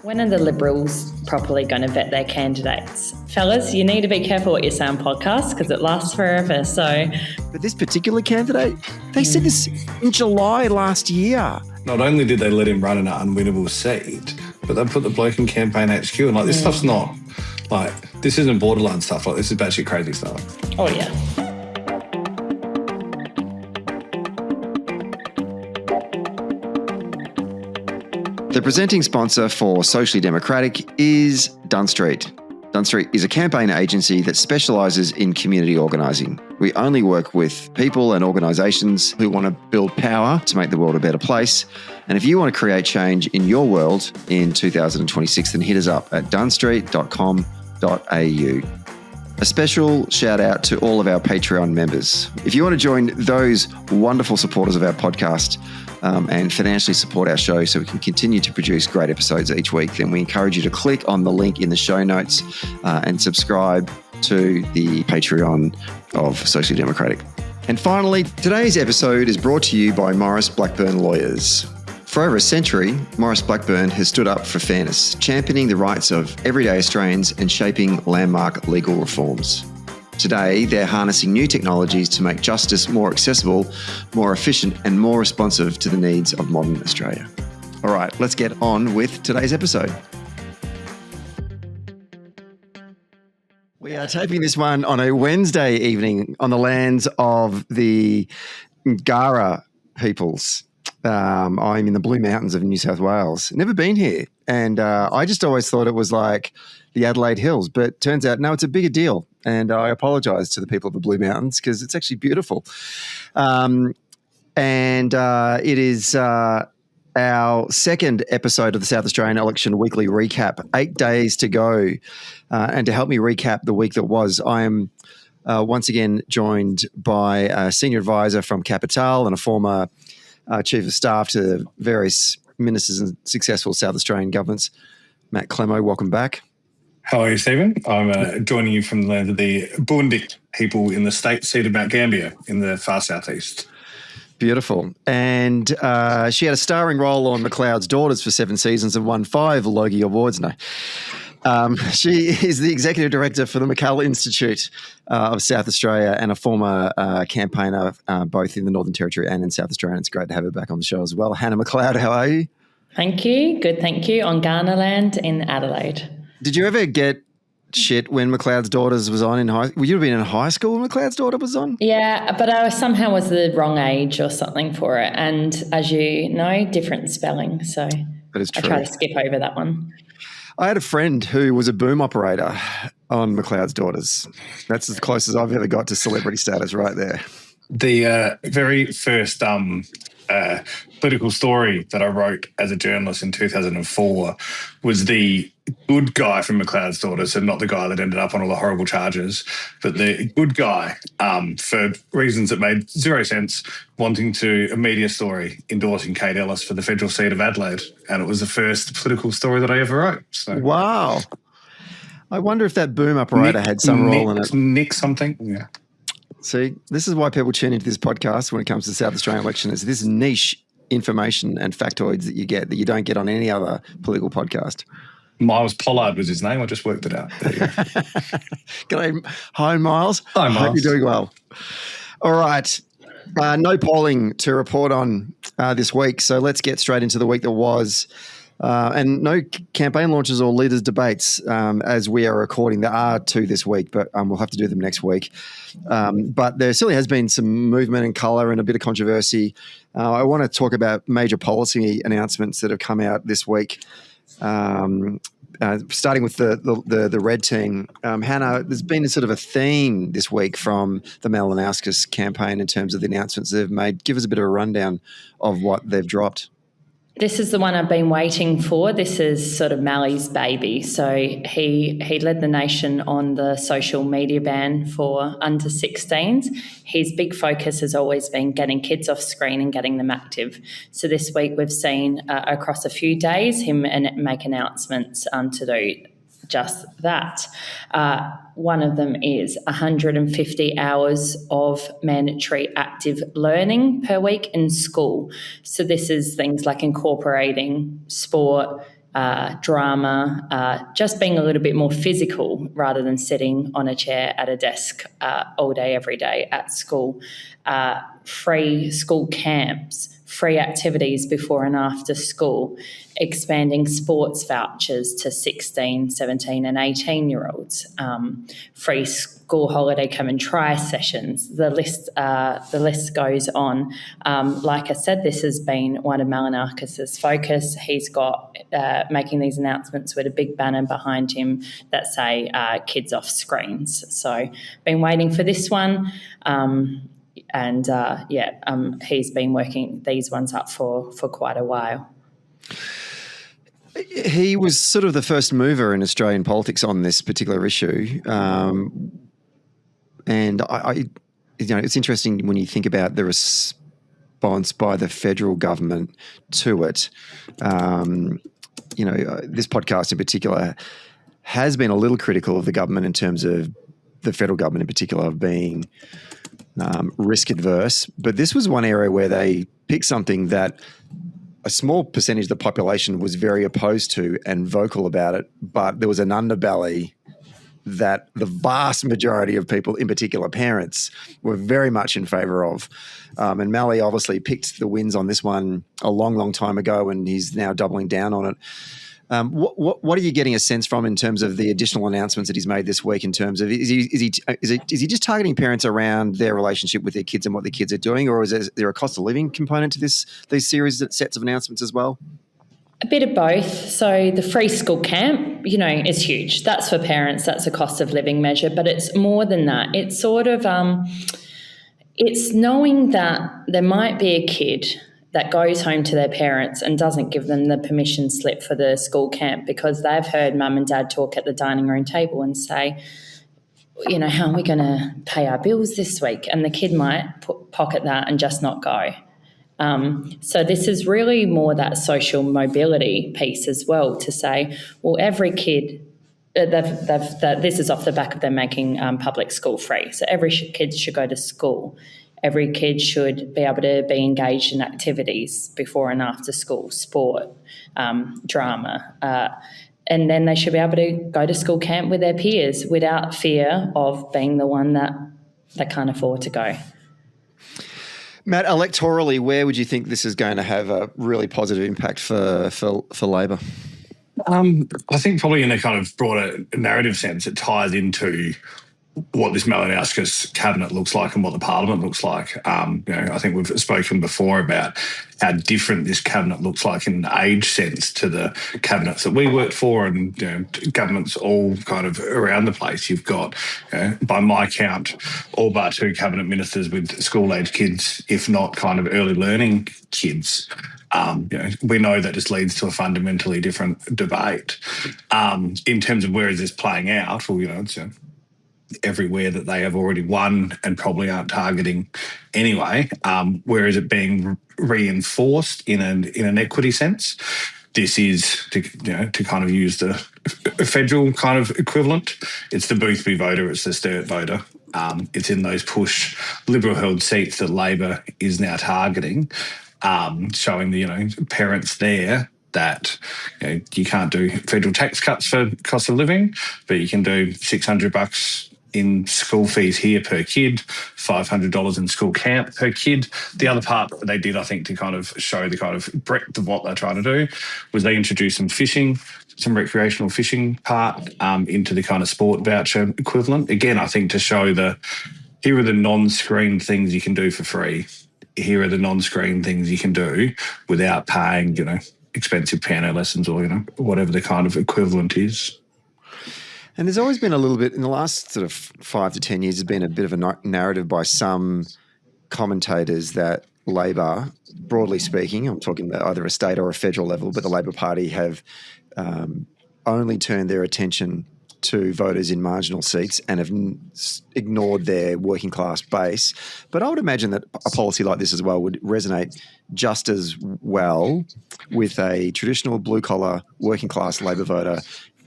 When are the Liberals properly going to vet their candidates? Fellas, you need to be careful what you say on podcasts because it lasts forever. So, But this particular candidate, they said this in July last year. Not only did they let him run an unwinnable seat, but they put the bloke in campaign HQ. And this stuff's not, this isn't borderline stuff. This is batshit crazy stuff. Oh, yeah. The presenting sponsor for Socially Democratic is Dunn Street. Dunn Street is a campaign agency that specialises in community organising. We only work with people and organisations who want to build power to make the world a better place. And if you want to create change in your world in 2026, then hit us up at dunnstreet.com.au. A special shout out to all of our Patreon members. If you want to join those wonderful supporters of our podcast and financially support our show so we can continue to produce great episodes each week, then we encourage you to click on the link in the show notes and subscribe to the Patreon of Socially Democratic. And finally, today's episode is brought to you by Maurice Blackburn Lawyers. For over a century, Maurice Blackburn has stood up for fairness, championing the rights of everyday Australians and shaping landmark legal reforms. Today, they're harnessing new technologies to make justice more accessible, more efficient, and more responsive to the needs of modern Australia. All right, let's get on with today's episode. We are taping this one on a Wednesday evening on the lands of the Ngara peoples. I'm in the Blue Mountains of New South Wales. Never been here. And I just always thought it was like the Adelaide Hills, but turns out, no, it's a bigger deal. And I apologise to the people of the Blue Mountains because it's actually beautiful. And it is our second episode of the South Australian Election Weekly Recap, 8 days to go. And to help me recap the week that was, I am once again joined by a senior advisor from Capital and a former chief of staff to various ministers and successful South Australian governments, Matt Clemow. Welcome back. How are you, Stephen? I'm joining you from the land of the Buundik people in the state seat of Mount Gambier in the far southeast. Beautiful. And she had a starring role on MacLeod's Daughters for 7 seasons and won 5 Logie Awards. No. She is the executive director for the McCall Institute of South Australia and a former campaigner both in the Northern Territory and in South Australia. It's great to have her back on the show as well. Hannah MacLeod, how are you? Thank you. Good, thank you. On Ghana land in Adelaide. Did you ever get shit when MacLeod's Daughters was on in high school? Would you have been in high school when MacLeod's Daughter was on? Yeah, but I somehow was the wrong age or something for it. And as you know, different spelling. So that is true. I try to skip over that one. I had a friend who was a boom operator on MacLeod's Daughters. That's as close as I've ever got to celebrity status right there. The very first political story that I wrote as a journalist in 2004 was the good guy from MacLeod's Daughters, so not the guy that ended up on all the horrible charges, but the good guy, for reasons that made zero sense, wanting to, a media story endorsing Kate Ellis for the federal seat of Adelaide. And it was the first political story that I ever wrote. So. Wow. I wonder if that boom operator had some role in it. Nick something, yeah. See, this is why people tune into this podcast when it comes to the South Australian election, is this niche information and factoids that you get that you don't get on any other political podcast. Miles Pollard was his name. I just worked it out. G'day. Hi, Miles. Hi, Miles. Hope you're doing well. All right. No polling to report on this week, so let's get straight into the week that was. And no campaign launches or leaders' debates as we are recording. There are 2 this week, but we'll have to do them next week. But there certainly has been some movement and colour and a bit of controversy. I want to talk about major policy announcements that have come out this week, starting with the Red Team. Hannah, there's been a sort of a theme this week from the Malinauskas campaign in terms of the announcements they've made. Give us a bit of a rundown of what they've dropped. This is the one I've been waiting for. This is sort of Mally's baby. So he led the nation on the social media ban for under 16s. His big focus has always been getting kids off screen and getting them active. So this week we've seen across a few days him make announcements to do just that. One of them is 150 hours of mandatory active learning per week in school. So this is things like incorporating sport, drama, just being a little bit more physical rather than sitting on a chair at a desk all day, every day at school. Free school camps, free activities before and after school, expanding sports vouchers to 16, 17 and 18-year-olds, free school holiday come and try sessions. The list goes on. Like I said, this has been one of Malinauskas' focus. He's got making these announcements with a big banner behind him that say kids off screens. So been waiting for this one. He's been working these ones up for quite a while. He was sort of the first mover in Australian politics on this particular issue. And it's interesting when you think about the response by the federal government to it. This podcast in particular has been a little critical of the government in terms of the federal government in particular of being risk adverse. But this was one area where they picked something that a small percentage of the population was very opposed to and vocal about it, but there was an underbelly that the vast majority of people, in particular parents, were very much in favour of. And Mally obviously picked the wins on this one a long, long time ago, and he's now doubling down on it. What are you getting a sense from in terms of the additional announcements that he's made this week? In terms of is he just targeting parents around their relationship with their kids and what their kids are doing, or is there a cost of living component to these series sets of announcements as well? A bit of both. So the free school camp, is huge. That's for parents. That's a cost of living measure, but it's more than that. It's sort of it's knowing that there might be a kid that goes home to their parents and doesn't give them the permission slip for the school camp because they've heard mum and dad talk at the dining room table and say, how are we going to pay our bills this week? And the kid might pocket that and just not go. So this is really more that social mobility piece as well, to say, well, every kid, this is off the back of them making public school free. So every kid should go to school. Every kid should be able to be engaged in activities before and after school, sport, drama, and then they should be able to go to school camp with their peers without fear of being the one that they can't afford to go. Matt, electorally, where would you think this is going to have a really positive impact for Labor? I think probably in a kind of broader narrative sense, it ties into what this Malinauskas cabinet looks like and what the parliament looks like. I think we've spoken before about how different this cabinet looks like in an age sense to the cabinets that we worked for, and governments all kind of around the place. You've got, by my count, all but 2 cabinet ministers with school-age kids, if not kind of early learning kids. We know that this leads to a fundamentally different debate. In terms of where is this playing out, well, it's everywhere that they have already won and probably aren't targeting anyway. Where is it being reinforced in an equity sense? This is to kind of use the federal kind of equivalent. It's the Boothby voter. It's the Sturt voter. It's in those push Liberal-held seats that Labor is now targeting, showing the parents there that you can't do federal tax cuts for cost of living, but you can do $600 in school fees here per kid, $500 in school camp per kid. The other part that they did, I think, to kind of show the kind of breadth of what they're trying to do, was they introduced some recreational fishing part into the kind of sport voucher equivalent. Again, I think to show here are the non-screen things you can do for free. Here are the non-screen things you can do without paying, expensive piano lessons or, whatever the kind of equivalent is. And there's always been a little bit, in the last sort of 5 to 10 years, there's been a bit of a narrative by some commentators that Labor, broadly speaking, I'm talking about either a state or a federal level, but the Labor Party have only turned their attention to voters in marginal seats and have ignored their working class base. But I would imagine that a policy like this as well would resonate just as well with a traditional blue-collar working class Labor voter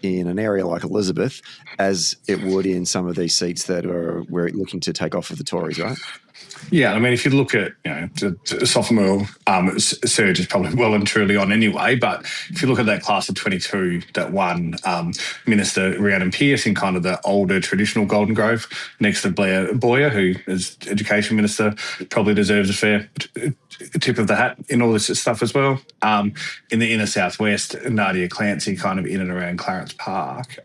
in an area like Elizabeth as it would in some of these seats that we're looking to take off of the Tories, right? Yeah, I mean, if you look at, the sophomore surge is probably well and truly on anyway, but if you look at that class of 22 that won, Minister Rhiannon Pearce in kind of the older traditional Golden Grove, next to Blair Boyer, who is Education Minister, probably deserves a fair tip of the hat in all this stuff as well. In the inner southwest, Nadia Clancy, kind of in and around Clarence Park,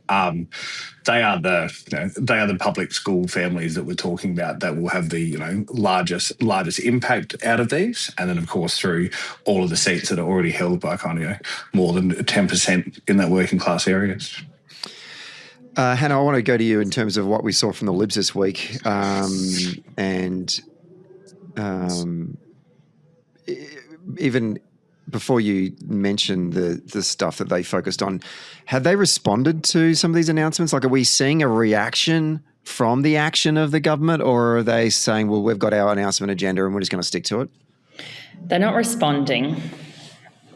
they are the public school families that we're talking about that will have the largest impact out of these, and then of course through all of the seats that are already held by kind of more than 10% in that working class areas. Hannah, I want to go to you in terms of what we saw from the Libs this week, even before you mention the stuff that they focused on, have they responded to some of these announcements? Like, are we seeing a reaction from the action of the government, or are they saying, well, we've got our announcement agenda and we're just going to stick to it? They're not responding.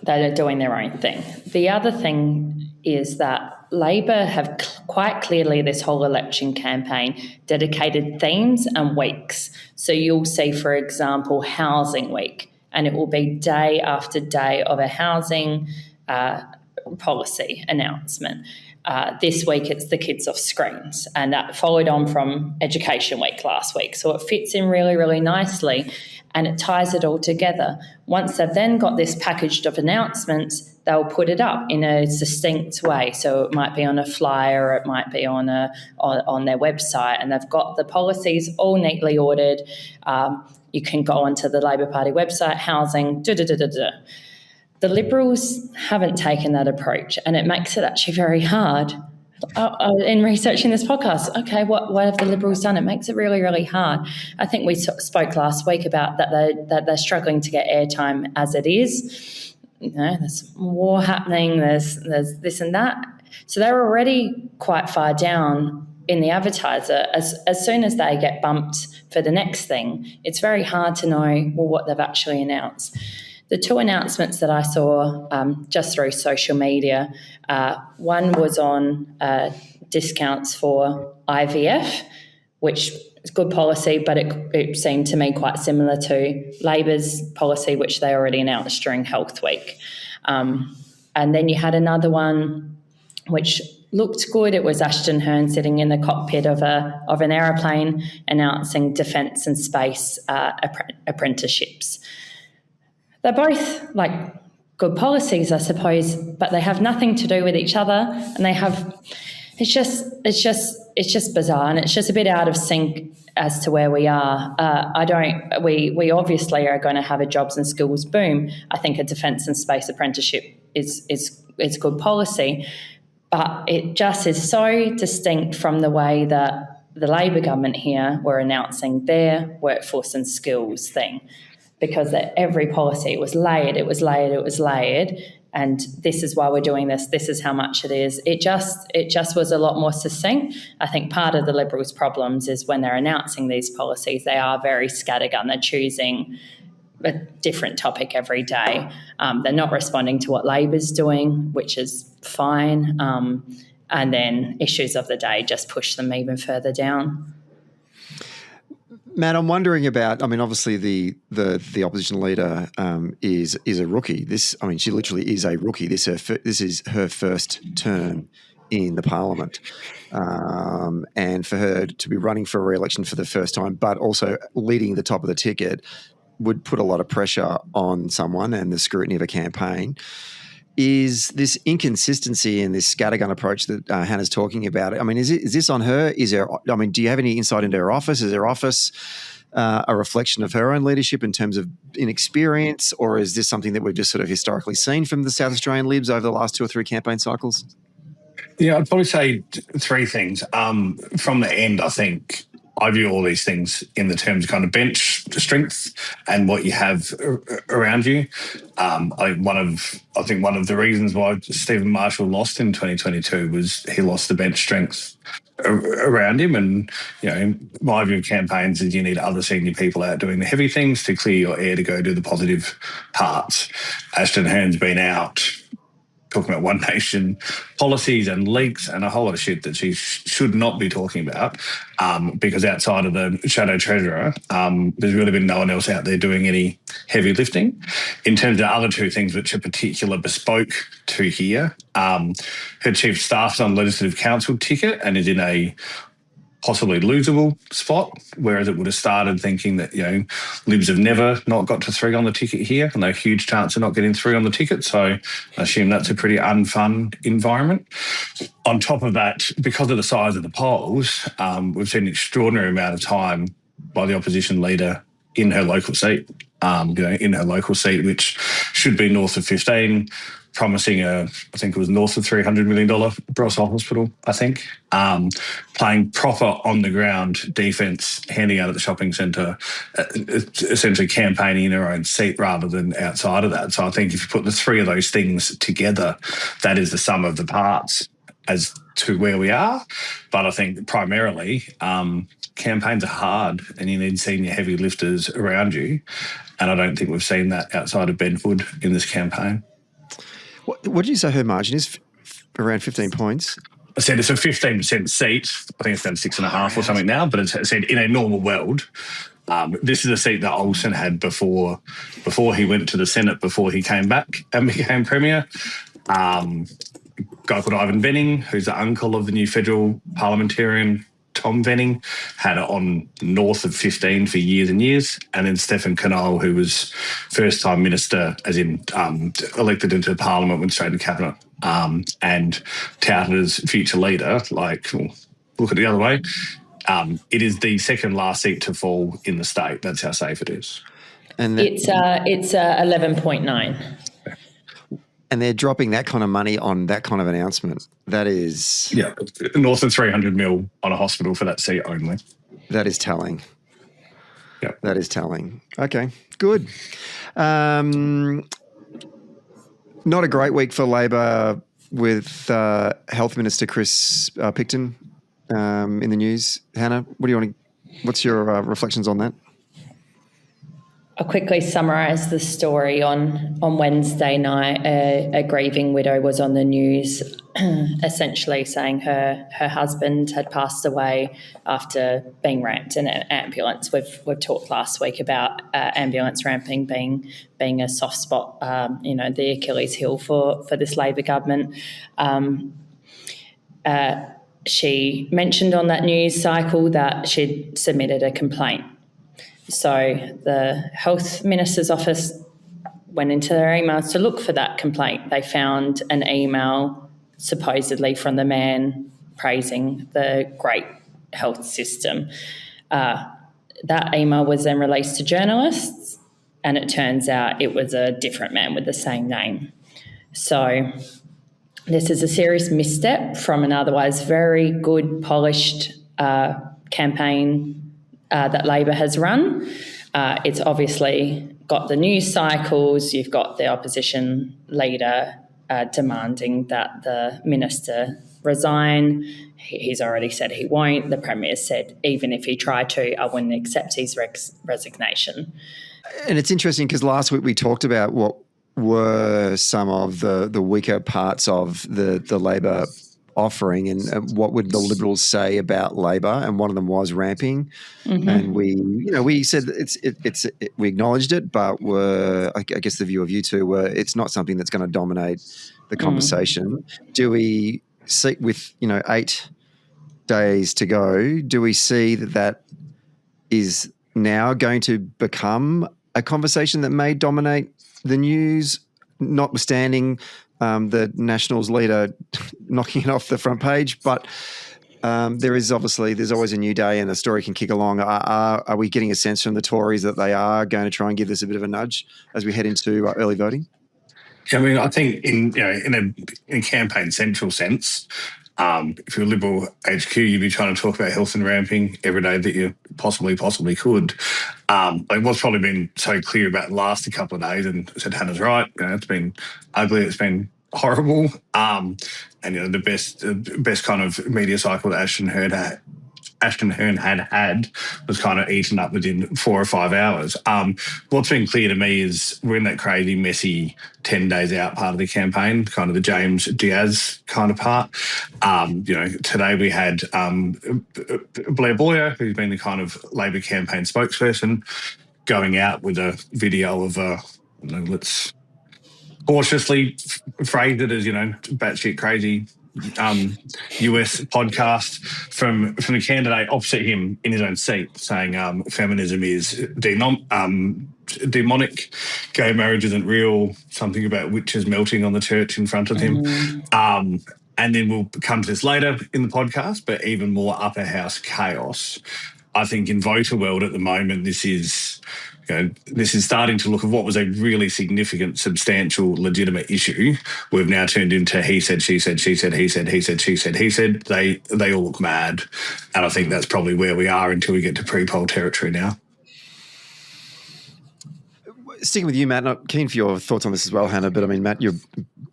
They're doing their own thing. The other thing is that Labor have quite clearly this whole election campaign dedicated themes and weeks. So you'll see, for example, Housing Week, and it will be day after day of a housing policy announcement. This week it's the kids off screens, and that followed on from Education Week last week. So it fits in really, really nicely, and it ties it all together. Once they've then got this packaged of announcements, they'll put it up in a succinct way. So it might be on a flyer, or it might be on their website, and they've got the policies all neatly ordered. You can go onto the Labor Party website, housing, The Liberals haven't taken that approach, and it makes it actually very hard. In researching this podcast, okay, what have the Liberals done? It makes it really, really hard. I think we spoke last week about that they're struggling to get airtime as it is. There's war happening, there's this and that. So they're already quite far down in the advertiser. As soon as they get bumped for the next thing, it's very hard to know what they've actually announced. The two announcements that I saw just through social media, one was on discounts for IVF, which is good policy, but it seemed to me quite similar to Labor's policy, which they already announced during Health Week. And then you had another one which looked good. It was Ashton Hurn sitting in the cockpit of an aeroplane announcing defence and space apprenticeships. They're both good policies, I suppose, but they have nothing to do with each other, and it's just bizarre, and it's just a bit out of sync as to where we are. We obviously are going to have a jobs and skills boom. I think a defence and space apprenticeship is good policy, but it just is so distinct from the way that the Labor government here were announcing their workforce and skills thing. Because that every policy, it was layered, and this is why we're doing this, this is how much it is. It just was a lot more succinct. I think part of the Liberals' problems is when they're announcing these policies, they are very scattergun. They're choosing a different topic every day. They're not responding to what Labor's doing, which is fine. And then issues of the day just push them even further down. Matt, I'm wondering about. I mean, obviously the opposition leader is a rookie. She literally is a rookie. This is her first term in the parliament, and for her to be running for re-election for the first time, but also leading the top of the ticket, would put a lot of pressure on someone and the scrutiny of a campaign. Is this inconsistency and this scattergun approach that Hannah's talking about? I mean, is this on her? Do you have any insight into her office? Is her office a reflection of her own leadership in terms of inexperience, or is this something that we've just sort of historically seen from the South Australian Libs over the last 2 or 3 campaign cycles? Yeah, I'd probably say 3 things. From the end, I think I view all these things in the terms of kind of bench strength and what you have around you. I think one of the reasons why Stephen Marshall lost in 2022 was he lost the bench strength around him. And, my view of campaigns is you need other senior people out doing the heavy things to clear your air to go do the positive parts. Ashton Hurn's been out talking about One Nation policies and leaks and a whole lot of shit that she should not be talking about, because outside of the shadow treasurer, there's really been no one else out there doing any heavy lifting. In terms of other two things which are particular bespoke to here, her chief staff's on legislative council ticket and is in a possibly losable spot, whereas it would have started thinking that, Libs have never not got to 3 on the ticket here, and they're a huge chance of not getting 3 on the ticket. So I assume that's a pretty unfun environment. On top of that, because of the size of the polls, we've seen an extraordinary amount of time by the opposition leader in her local seat, which should be north of 15, promising I think it was north of $300 million Brossard Hospital, I think, playing proper on-the-ground defence, handing out at the shopping centre, essentially campaigning in her own seat rather than outside of that. So I think if you put the 3 of those things together, that is the sum of the parts as to where we are. But I think primarily campaigns are hard and you need senior heavy lifters around you, and I don't think we've seen that outside of Ben Hood in this campaign. What did you say her margin is? Around 15 points? I said it's a 15% seat. I think it's down 6.5 or something now, but it's said in a normal world, this is a seat that Olsen had before he went to the Senate, before he came back and became Premier. A guy called Ivan Venning, who's the uncle of the new federal parliamentarian Tom Venning, had it on north of 15 for years and years. And then Stephen Clemow, who was first-time minister, as in elected into Parliament, went straight into Cabinet, and touted as future leader, look at the other way. It is the second last seat to fall in the state. That's how safe it is. And it's 11.9. And they're dropping that kind of money on that kind of announcement. That is... Yeah, north of 300 mil on a hospital for that seat only. That is telling. Yeah. That is telling. Okay, good. Not a great week for Labor with Health Minister Chris Picton in the news. Hannah, what's your reflections on that? I'll quickly summarise the story. On Wednesday night, a grieving widow was on the news essentially saying her husband had passed away after being ramped in an ambulance. We've talked last week about ambulance ramping being a soft spot, the Achilles heel for this Labor government. She mentioned on that news cycle that she'd submitted a complaint. So the Health Minister's office went into their emails to look for that complaint. They found an email supposedly from the man praising the great health system. That email was then released to journalists, and it turns out it was a different man with the same name. So this is a serious misstep from an otherwise very good, polished campaign that Labor has run. It's obviously got the news cycles. You've got the opposition leader demanding that the minister resign. He's already said he won't. The Premier said even if he tried to, I wouldn't accept his resignation. And it's interesting because last week we talked about what were some of the weaker parts of the Labor offering and what would the Liberals say about Labor, and one of them was ramping. Mm-hmm. And we said we acknowledged it, but I guess the view of you two were it's not something that's going to dominate the conversation. Do we see, with 8 days to go, do we see that is now going to become a conversation that may dominate the news, notwithstanding the Nationals leader knocking it off the front page? But there's always a new day and a story can kick along. Are we getting a sense from the Tories that they are going to try and give this a bit of a nudge as we head into early voting? I mean, I think in a campaign central sense, if you're a Liberal HQ, you'd be trying to talk about health and ramping every day that you possibly could. What's probably been so clear about the last couple of days, and I said Hannah's right, it's been ugly, it's been horrible. And the best kind of media cycle that Ashton Hurn Ashton Hurn had was kind of eaten up within 4 or 5 hours. What's been clear to me is we're in that crazy, messy 10 days out part of the campaign, kind of the James Diaz kind of part. Today we had Blair Boyer, who's been the kind of Labor campaign spokesperson, going out with a video of let's cautiously phrase it as, batshit crazy US podcast from the candidate opposite him in his own seat, saying feminism is demonic, gay marriage isn't real, something about witches melting on the church in front of him. And then we'll come to this later in the podcast, but even more upper house chaos. I think in voter world at the moment, this is starting to look at what was a really significant, substantial, legitimate issue. We've now turned into he said, she said, she said, he said, he said, she said, he said. They all look mad. And I think that's probably where we are until we get to pre-poll territory now. Sticking with you, Matt, not keen for your thoughts on this as well, Hannah, but I mean, Matt, your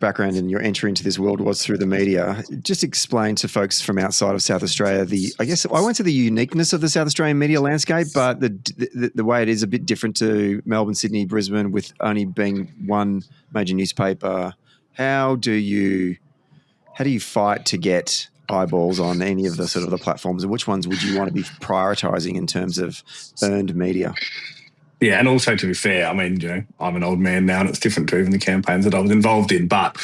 background and your entry into this world was through the media. Just explain to folks from outside of South Australia I won't say the uniqueness of the South Australian media landscape, but the way it is a bit different to Melbourne, Sydney, Brisbane, with only being one major newspaper. How do you fight to get eyeballs on any of the sort of the platforms, and which ones would you want to be prioritising in terms of earned media? Yeah, and also to be fair, I mean, I'm an old man now, and it's different to even the campaigns that I was involved in. But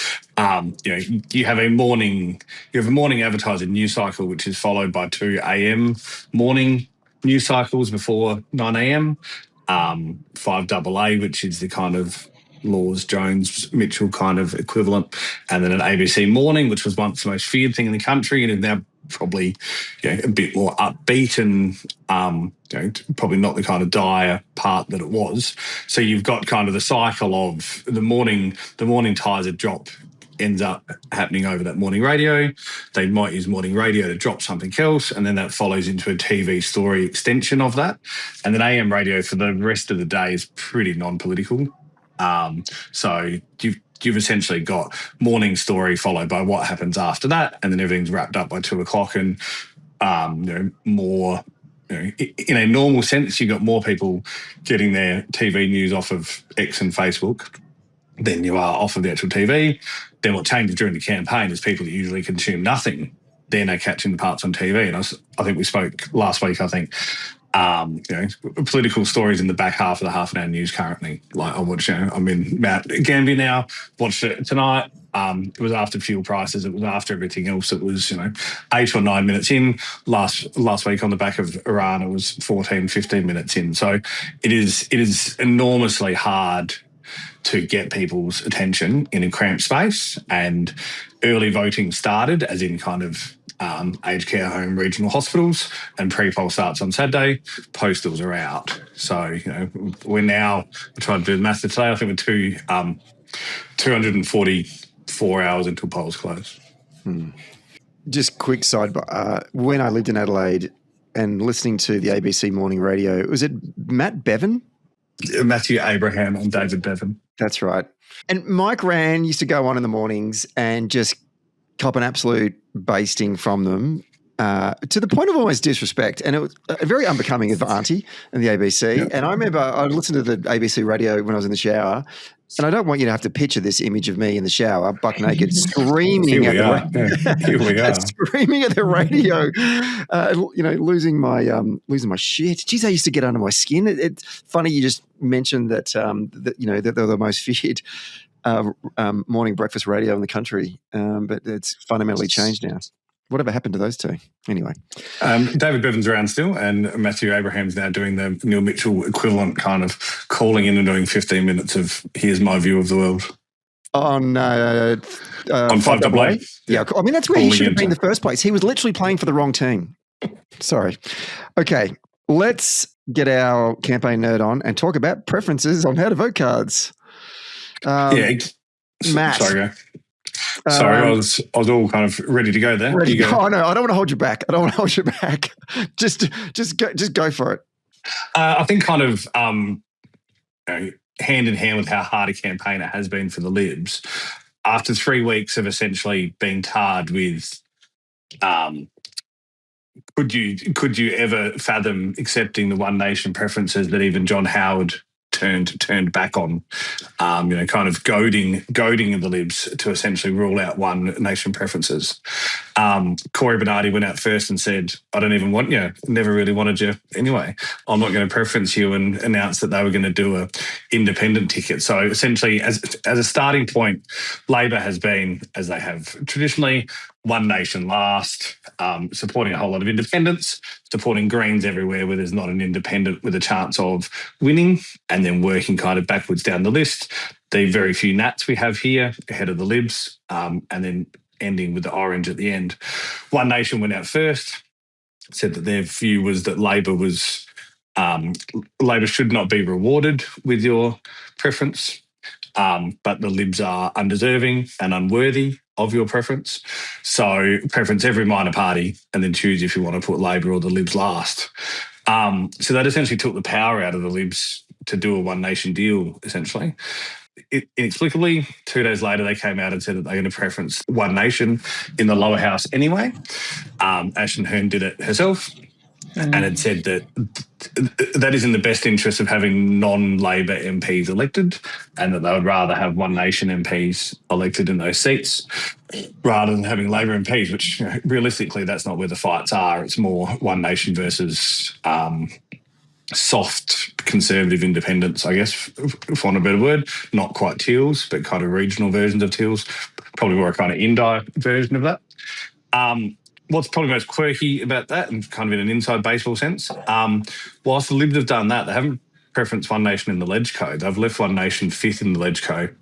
you have a morning advertising news cycle, which is followed by 2 a.m. morning news cycles before 9 a.m. 5AA, which is the kind of Laws, Jones, Mitchell kind of equivalent, and then an ABC morning, which was once the most feared thing in the country, and is now probably a bit more upbeat and probably not the kind of dire part that it was. So you've got kind of the cycle of the morning Tizer drop ends up happening over that morning radio. They might use morning radio to drop something else, and then that follows into a TV story extension of that. And then AM radio for the rest of the day is pretty non-political. So you've essentially got morning story followed by what happens after that, and then everything's wrapped up by 2 o'clock. And more, in a normal sense, you've got more people getting their TV news off of X and Facebook than you are off of the actual TV. Then what changes during the campaign is people that usually consume nothing, then are catching the parts on TV. And I think we spoke last week, political stories in the back half of the half an hour news currently. Like I watch, I'm in Mount Gambier now, watched it tonight. It was after fuel prices. It was after everything else. It was, 8 or 9 minutes in. Last week on the back of Iran, it was 14, 15 minutes in. So it is enormously hard to get people's attention in a cramped space. And early voting started, as in kind of aged care home regional hospitals, and pre-poll starts on Saturday. Postals are out. So, we're now trying to do the math today. I think we're 244 hours until polls close. Just quick when I lived in Adelaide and listening to the ABC morning radio, was it Matt Bevan? Matthew Abraham and David Bevan. That's right. And Mike Rann used to go on in the mornings and just cop an absolute basting from them to the point of almost disrespect. And it was very unbecoming of Auntie and the ABC. Yep. And I remember I listened to the ABC radio when I was in the shower, and I don't want you to have to picture this image of me in the shower, buck naked, screaming at the radio, losing my shit. Geez, I used to get under my skin. It's funny you just mentioned that that they're the most feared morning breakfast radio in the country, but it's fundamentally changed now. Whatever happened to those two? Anyway. David Bevan's around still, and Matthew Abraham's now doing the Neil Mitchell equivalent, kind of calling in and doing 15 minutes of here's my view of the world. On 5AA? Yeah, I mean, that's where he should have been in the first place. He was literally playing for the wrong team. Sorry. Okay, let's get our campaign nerd on and talk about preferences on how to vote cards. Matt. Sorry, I was all kind of ready to go there. Oh no, I don't want to hold you back. Just go for it. I think kind of hand in hand with how hard a campaign it has been for the Libs, after 3 weeks of essentially being tarred with could you ever fathom accepting the one nation preferences that even John Howard turned back on, kind of goading the Libs to essentially rule out one nation preferences. Corey Bernardi went out first and said, I don't even want you, never really wanted you anyway. I'm not going to preference you, and announced that they were going to do a independent ticket. So essentially, as a starting point, Labor has been, as they have traditionally, one nation last, supporting a whole lot of independents, supporting Greens everywhere where there's not an independent with a chance of winning, and then working kind of backwards down the list. The very few Nats we have here ahead of the Libs, and then ending with the orange at the end. One Nation went out first, said that their view was that Labor should not be rewarded with your preference, but the Libs are undeserving and unworthy of your preference. So preference every minor party and then choose if you want to put Labor or the Libs last. So that essentially took the power out of the Libs to do a one nation deal, essentially. Inexplicably, 2 days later, they came out and said that they're going to preference one nation in the lower house anyway. Ashton Hurn did it herself and had said that that is in the best interest of having non-Labor MPs elected, and that they would rather have one nation MPs elected in those seats rather than having Labor MPs, which realistically that's not where the fights are. It's more one nation versus soft conservative independents, I guess, for want of a better word. Not quite Teals, but kind of regional versions of Teals. Probably more a kind of Indi version of that. What's probably most quirky about that, and kind of in an inside baseball sense, whilst the Libs have done that, they haven't preferenced one nation in the Legco. They've left one nation fifth in the Legco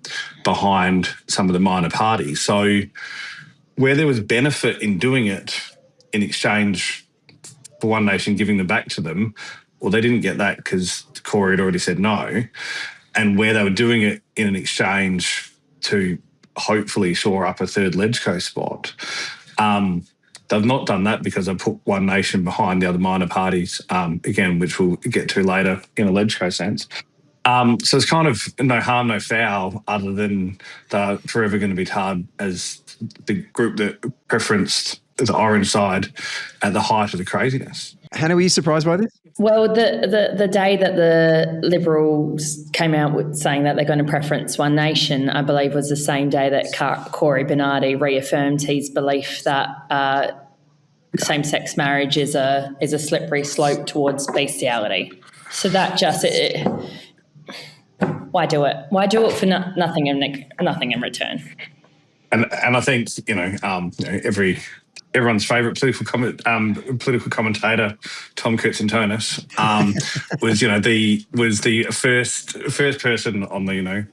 behind some of the minor parties. So where there was benefit in doing it in exchange for one nation giving them back to them, well, they didn't get that because Corey had already said no. And where they were doing it in an exchange to hopefully shore up a third Legco spot, they've not done that because they put one nation behind the other minor parties, again, which we'll get to later in a Legco sense. So it's kind of no harm, no foul, other than they're forever going to be tarred as the group that preferenced the orange side at the height of the craziness. Hannah, were you surprised by this? Well, the day that the Liberals came out with saying that they're going to preference one nation, I believe was the same day that Corey Bernardi reaffirmed his belief that same-sex marriage is a slippery slope towards bestiality. So that just why do it? Why do it for nothing in return? And I think everyone's favourite political commentator, Tom Kurtzentonis, was the first person on the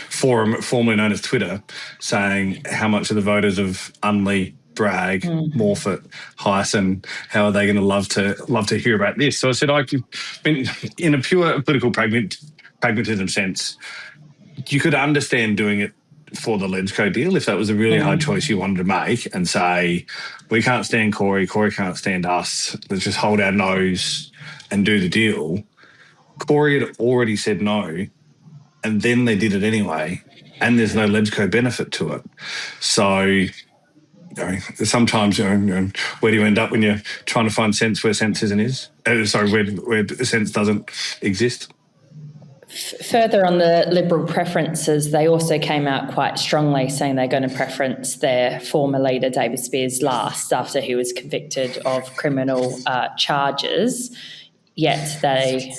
forum formerly known as Twitter, saying how much of the voters of Unley, Bragg, Morphett, Hyson, how are they going to love to hear about this? So I said, in a pure political pragmatism sense, you could understand doing it for the Legco deal if that was a really hard choice you wanted to make, and say, we can't stand Corey can't stand us, let's just hold our nose and do the deal. Corey had already said no, and then they did it anyway, and there's no Legco benefit to it. So sometimes, where do you end up when you're trying to find sense where sense isn't? Where sense doesn't exist? Further on the Liberal preferences, they also came out quite strongly saying they're going to preference their former leader, David Speers, last after he was convicted of criminal charges, yet they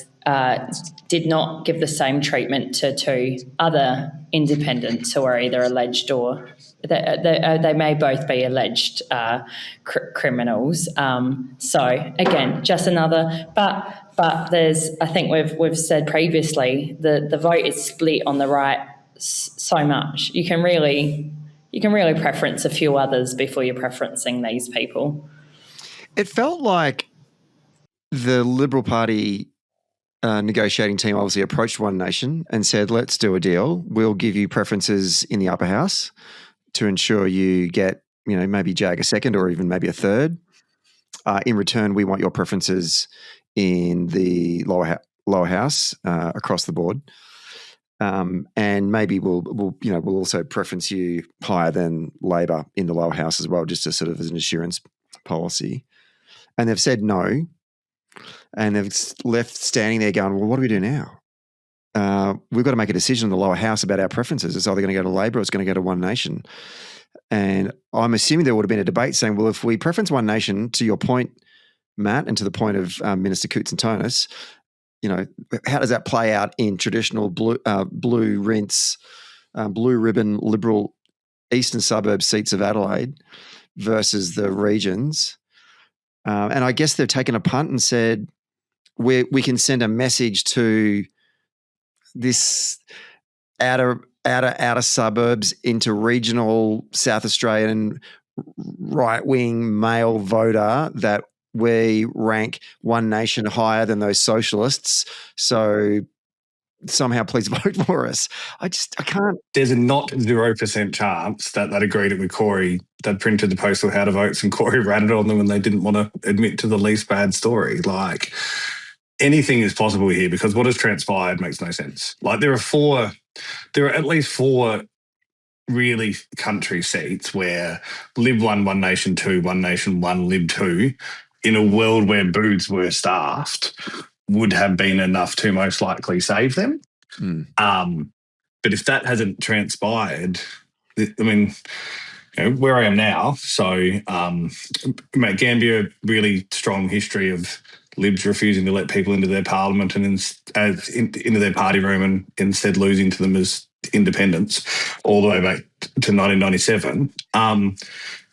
did not give the same treatment to two other independents who are either alleged or they may both be alleged criminals. So again, just another, but there's, I think we've said previously, the vote is split on the right so much. You can really preference a few others before you're preferencing these people. It felt like the Liberal Party negotiating team obviously approached One Nation and said, let's do a deal. We'll give you preferences in the upper house to ensure you get, maybe jag a second or even maybe a third. In return, we want your preferences in the lower house across the board. And maybe we'll also preference you higher than Labor in the lower house as well, just to sort of as an assurance policy. and they've said no, and they've left standing there going, well, what do we do now? We've got to make a decision in the lower house about our preferences. It's either going to go to Labor or it's going to go to One Nation. And I'm assuming there would have been a debate saying, well, if we preference One Nation, to your point, Matt, and to the point of Minister Coots and Tonus, how does that play out in traditional blue rinse, blue ribbon Liberal eastern suburb seats of Adelaide versus the regions? And I guess they've taken a punt and said, we can send a message to this outer suburbs into regional South Australian right-wing male voter that we rank One Nation higher than those socialists. So somehow please vote for us. I can't. There's a not 0% chance that they'd agreed it with Corey. They'd printed the postal how to votes and Corey ratted on them and they didn't want to admit to the least bad story. Like, anything is possible here because what has transpired makes no sense. Like, there are at least four really country seats where Lib 1, One Nation 2, One Nation 1, Lib 2, in a world where booths were staffed, would have been enough to most likely save them. But if that hasn't transpired, I mean, where I am now, so Gambia, really strong history of Libs refusing to let people into their parliament and into their party room and instead losing to them as independents all the way back to 1997.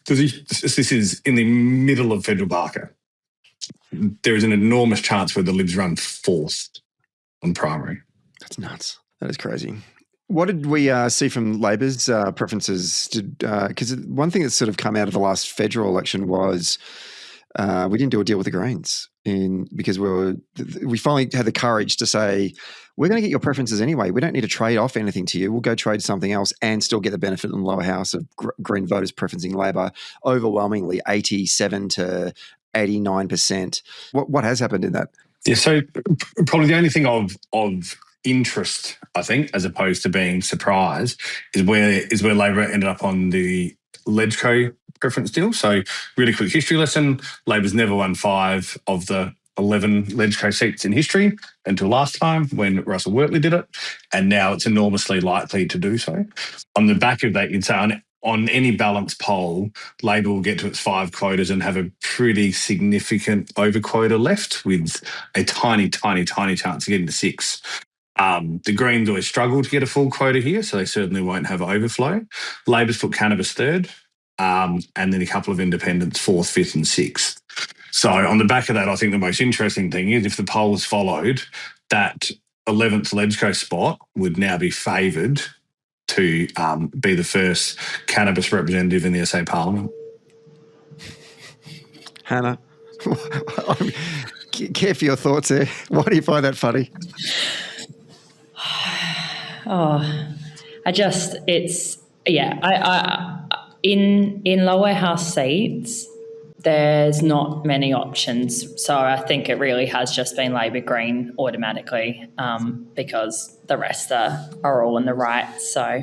This is in the middle of federal Barker. There is an enormous chance where the Libs run fourth on primary. That's nuts. That is crazy. What did we see from Labor's preferences? Because one thing that's sort of come out of the last federal election was we didn't do a deal with the Greens because we finally had the courage to say, we're going to get your preferences anyway. We don't need to trade off anything to you. We'll go trade something else and still get the benefit in the lower house of Green voters preferencing Labor overwhelmingly 87 to 89%. What has happened in that? Yeah, so probably the only thing of interest, I think, as opposed to being surprised, is where Labor ended up on the Legco preference deal. So really quick history lesson, Labor's never won 5 of the 11 Legco seats in history until last time when Russell Wortley did it, and now it's enormously likely to do so. On the back of that, you'd say on any balanced poll, Labor will get to its 5 quotas and have a pretty significant over-quota left with a tiny, tiny, tiny chance of getting to 6. The Greens always struggle to get a full quota here, so they certainly won't have overflow. Labor's put cannabis 3rd, and then a couple of independents 4th, 5th and 6th. So on the back of that, I think the most interesting thing is if the poll was followed, that 11th Legco spot would now be favoured to be the first cannabis representative in the SA Parliament. Hannah, care for your thoughts there. Why do you find that funny? In lower house seats, there's not many options. So I think it really has just been Labor Green automatically because the rest are all on the right. So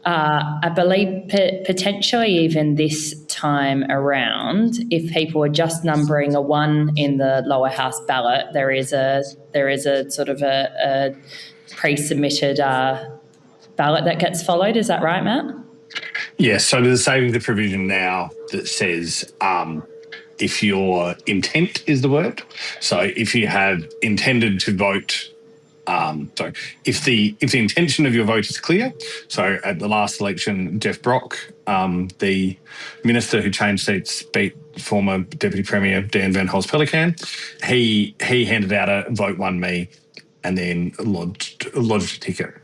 I believe potentially even this time around, if people are just numbering a 1 in the lower house ballot, there is a sort of a pre-submitted ballot that gets followed. Is that right, Matt? Yes, so there's the provision now that says if your intent is the word, so if you have intended to vote, if the intention of your vote is clear, so at the last election, Jeff Brock, the minister who changed seats, beat former Deputy Premier Dan Van Holst-Pellecan, he handed out a vote 1 me and then lodged a ticket.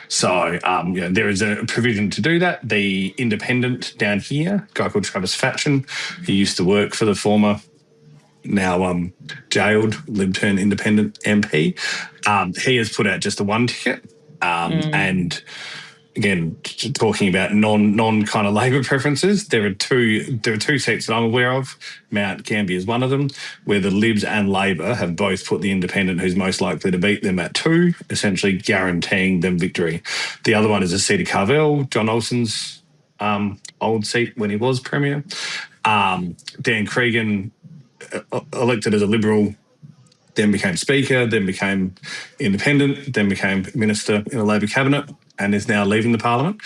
So there is a provision to do that. The independent down here, a guy called Travis Fatchin, who used to work for the former, now jailed Lib-Turn independent MP, he has put out just the 1 ticket. And again, talking about non kind of Labor preferences, there are two seats that I'm aware of. Mount Gambier is one of them, where the Libs and Labor have both put the independent who's most likely to beat them at 2, essentially guaranteeing them victory. The other one is a seat of Carvel, John Olsen's old seat when he was Premier. Dan Cregan, elected as a Liberal, then became Speaker, then became Independent, then became Minister in a Labor cabinet, and is now leaving the Parliament.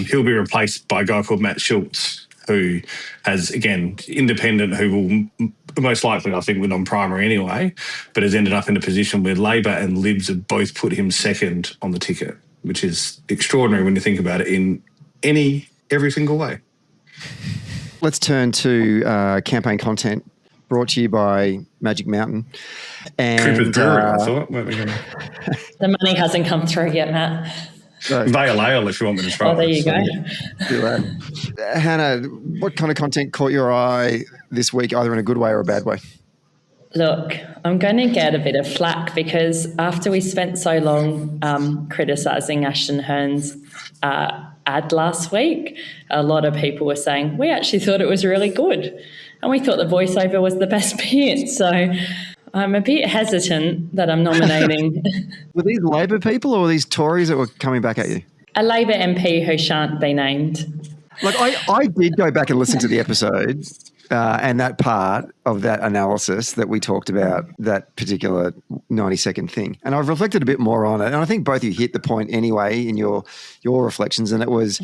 He'll be replaced by a guy called Matt Schultz, who has, again, Independent, who will most likely, I think, win on primary anyway, but has ended up in a position where Labor and Libs have both put him second on the ticket, which is extraordinary when you think about it in every single way. Let's turn to campaign content brought to you by Magic Mountain. And Cooper's Brewery, I thought. Weren't we gonna... The money hasn't come through yet, Matt. Vale Ale, if you want me to try. Oh, there you go. Hannah, what kind of content caught your eye this week, either in a good way or a bad way? Look, I'm going to get a bit of flack because after we spent so long criticising Ashton Hurn's ad last week, a lot of people were saying, we actually thought it was really good and we thought the voiceover was the best bit. So I'm a bit hesitant that I'm nominating. Were these Labor people or were these Tories that were coming back at you? A Labor MP who shan't be named. Like I did go back and listen to the episode and that part of that analysis that we talked about, that particular 90-second thing. And I've reflected a bit more on it. And I think both of you hit the point anyway in your reflections. And it was,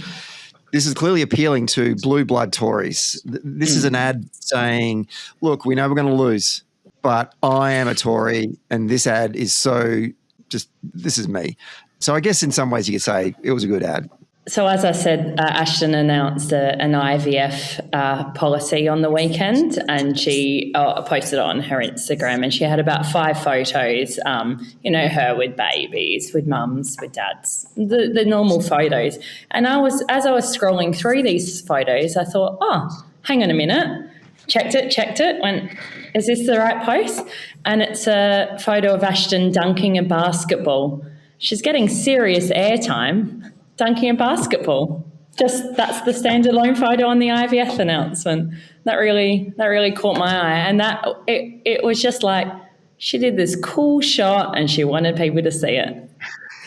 this is clearly appealing to blue blood Tories. This is an ad saying, look, we know we're going to lose, but I am a Tory and this ad is so just, this is me. So I guess in some ways you could say it was a good ad. So as I said, Ashton announced an IVF policy on the weekend, and she posted it on her Instagram, and she had about 5 photos, her with babies, with mums, with dads, the normal photos. And as I was scrolling through these photos, I thought, oh, hang on a minute. Checked it, went, is this the right post? And it's a photo of Ashton dunking a basketball. She's getting serious airtime. Dunking a basketball. Just that's the standalone photo on the IVF announcement. That really caught my eye, and that it was just like she did this cool shot, and she wanted people to see it.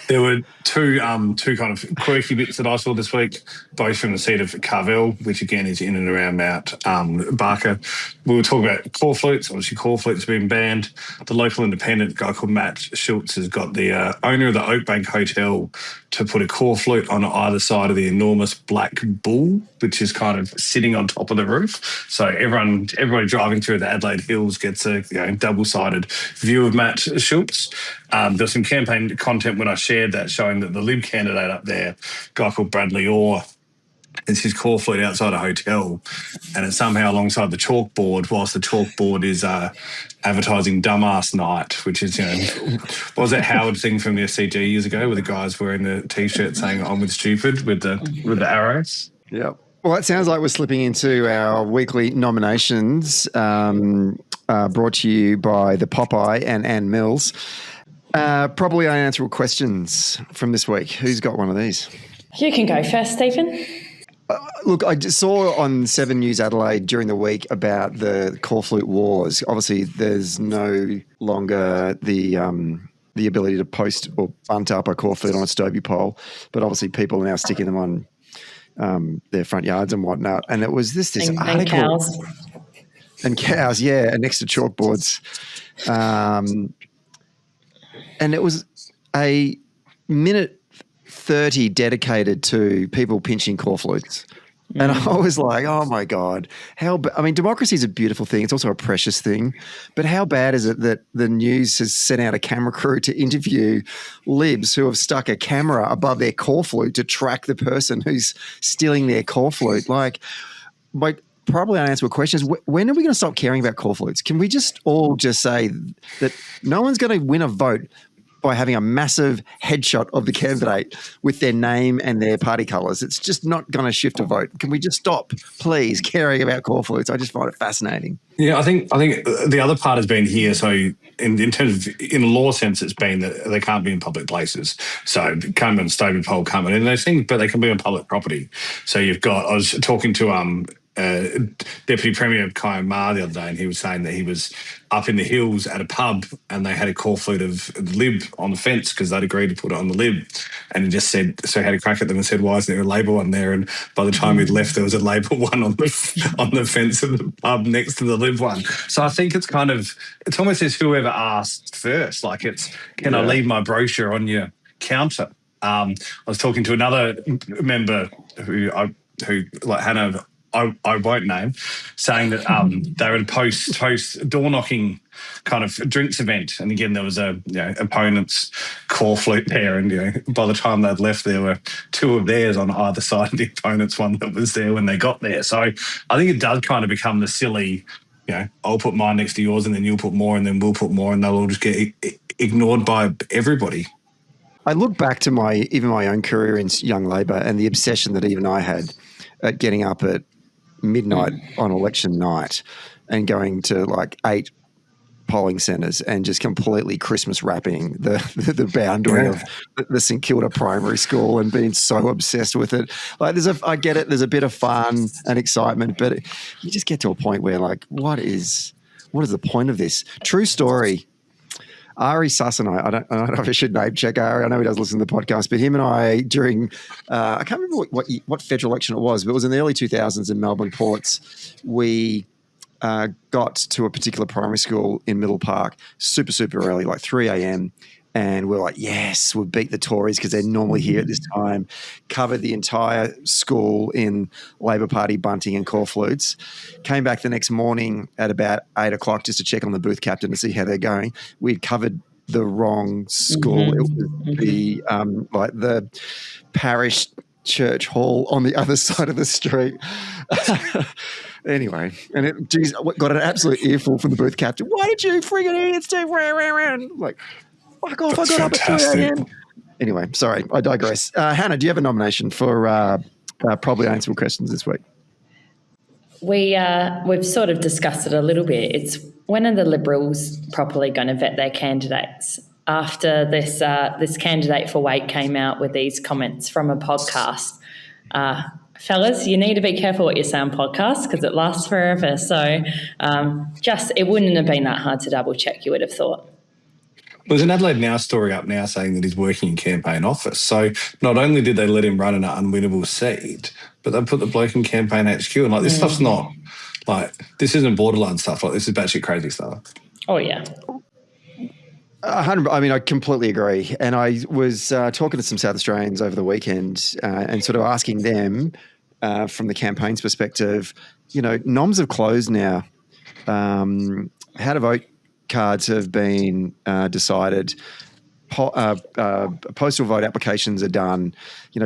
There were two kind of quirky bits that I saw this week, both from the seat of Carvel, which again is in and around Mount Barker. We were talking about corflutes. Obviously, corflutes have been banned. The local independent guy called Matt Schultz has got the owner of the Oakbank Hotel to put a corflute on either side of the enormous black bull, which is kind of sitting on top of the roof. So everybody driving through the Adelaide Hills gets a double-sided view of Matt Schultz. There's some campaign content when I shared that showing that the Lib candidate up there, a guy called Bradley Orr, is his corflute outside a hotel, and it's somehow alongside the chalkboard, whilst the chalkboard is advertising Dumbass Night, which is, what was that Howard thing from the SCG years ago where the guys wearing the T-shirt saying I'm with stupid with the arrows? Yep. Well, it sounds like we're slipping into our weekly nominations brought to you by the Popeye and Ann Mills. Probably unanswerable questions from this week. Who's got one of these? You can go first, Stephen. Look, I just saw on 7 News Adelaide during the week about the corflute wars. Obviously, there's no longer the ability to post or bunt up a corflute on a Stovey pole, but obviously people are now sticking them on their front yards and whatnot. And it was this and article. Cows. And cows, yeah, and next to chalkboards. And it was a minute 30 dedicated to people pinching corflutes. And I was like, oh, my God. Democracy is a beautiful thing. It's also a precious thing. But how bad is it that the news has sent out a camera crew to interview libs who have stuck a camera above their corflute to track the person who's stealing their corflute? Like probably unanswerable questions. When are we going to stop caring about corflutes? Can we just all just say that no one's going to win a vote by having a massive headshot of the candidate with their name and their party colours? It's just not going to shift a vote. Can we just stop, please, caring about corflutes? I just find it fascinating. Yeah, I think the other part has been here. So in terms of, in a law sense, it's been that they can't be in public places. So can't be on Stovey pole, can't be in those things, but they can be on public property. So I was talking to Deputy Premier Clemow the other day, and he was saying that he was up in the hills at a pub and they had a corflute of the lib on the fence because they'd agreed to put it on the lib. And he just said, so he had a crack at them and said, why isn't there a Labor one there? And by the time he'd left, there was a Labor one on the fence of the pub next to the lib one. So I think it's it's almost as whoever asked first. Like can I leave my brochure on your counter? I was talking to another member who like Hannah, I won't name, saying that they were at a post door knocking kind of drinks event, and again there was a opponent's corflute there, and by the time they'd left, there were two of theirs on either side of the opponent's one that was there when they got there. So I think it does kind of become the silly, I'll put mine next to yours, and then you'll put more, and then we'll put more, and they'll all just get ignored by everybody. I look back to even my own career in Young Labor and the obsession that even I had at getting up at midnight on election night and going to like 8 polling centres and just completely Christmas wrapping the boundary of the St Kilda primary school and being so obsessed with it. Like I get it, there's a bit of fun and excitement, but you just get to a point where like, what is the point of this? True story. Ari Suss and I don't know if I should name check Ari. I know he does listen to the podcast, but him and I during, I can't remember what federal election it was, but it was in the early 2000s in Melbourne Ports. We got to a particular primary school in Middle Park super, super early, like 3 a.m. And we're like, yes, we'll beat the Tories because they're normally here at this time. Covered the entire school in Labor Party bunting and corflutes. Came back the next morning at about 8 o'clock just to check on the booth captain to see how they're going. We'd covered the wrong school. It was the parish church hall on the other side of the street. Anyway, and got an absolute earful from the booth captain. Why did you friggin' idiots do? Like, fuck off, I got up at 3 a.m. Anyway, sorry, I digress. Hannah, do you have a nomination for probably answerable questions this week? We've sort of discussed it a little bit. It's when are the Liberals properly going to vet their candidates? After this candidate for Wake came out with these comments from a podcast, fellas, you need to be careful what you say on podcasts because it lasts forever. So it wouldn't have been that hard to double check, you would have thought. There's an Adelaide Now story up now saying that he's working in campaign office. So not only did they let him run an unwinnable seat, but they put the bloke in campaign HQ. And like this stuff's not like, this isn't borderline stuff. Like this is batshit crazy stuff. Oh, yeah. 100. I mean, I completely agree. And I was talking to some South Australians over the weekend and sort of asking them from the campaign's perspective, noms have closed now. How to vote cards have been decided. Postal vote applications are done.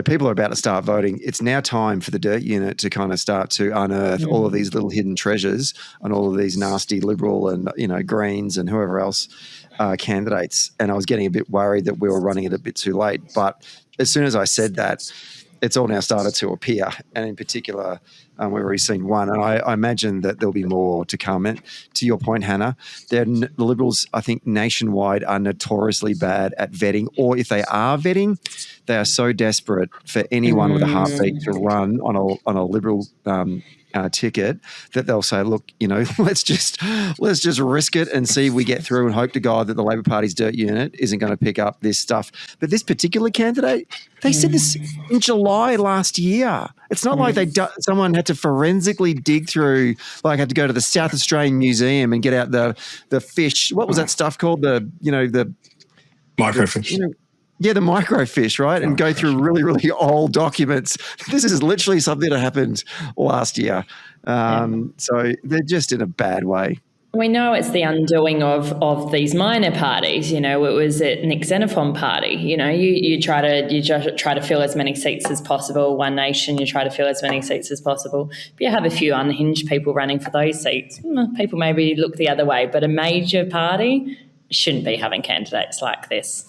People are about to start voting. It's now time for the dirt unit to kind of start to unearth all of these little hidden treasures and all of these nasty Liberal and, Greens and whoever else candidates. And I was getting a bit worried that we were running it a bit too late. But as soon as I said that, it's all now started to appear. And in particular, we've already seen one. And I imagine that there'll be more to come. And to your point, Hannah, the Liberals, I think, nationwide are notoriously bad at vetting. Or if they are vetting, they are so desperate for anyone with a heartbeat to run on a Liberal ticket that they'll say, look, let's just risk it and see if we get through and hope to God that the Labor Party's dirt unit isn't going to pick up this stuff. But this particular candidate, they said this in July last year. It's not like someone had to forensically dig through, like had to go to the South Australian Museum and get out the fish. What was that stuff called? The microfish. Yeah, the microfish, right? And go through really, really old documents. This is literally something that happened last year. So they're just in a bad way. We know it's the undoing of these minor parties. It was at Nick Xenophon party. You try to fill as many seats as possible. One Nation, you try to fill as many seats as possible. But you have a few unhinged people running for those seats. People maybe look the other way. But a major party shouldn't be having candidates like this.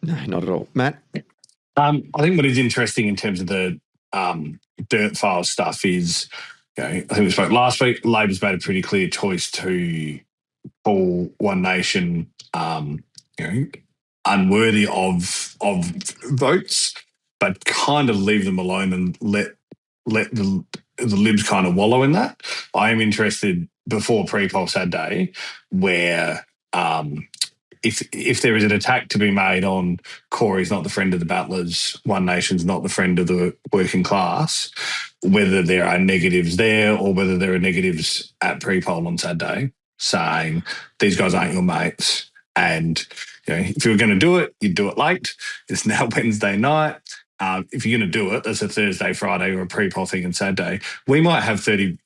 No, not at all. Matt? I think what is interesting in terms of the dirt file stuff is, I think we spoke last week, Labor's made a pretty clear choice to call One Nation, unworthy of votes, but kind of leave them alone and let the the Libs kind of wallow in that. I am interested before pre-poll Saturday where if there is an attack to be made on Corey's not the friend of the battlers, One Nation's not the friend of the working class, whether there are negatives there or whether there are negatives at pre-poll on Saturday saying these guys aren't your mates. And if you were going to do it, you'd do it late. It's now Wednesday night. If you're going to do it, that's a Thursday, Friday, or a pre-poll thing on Saturday. We might have 30%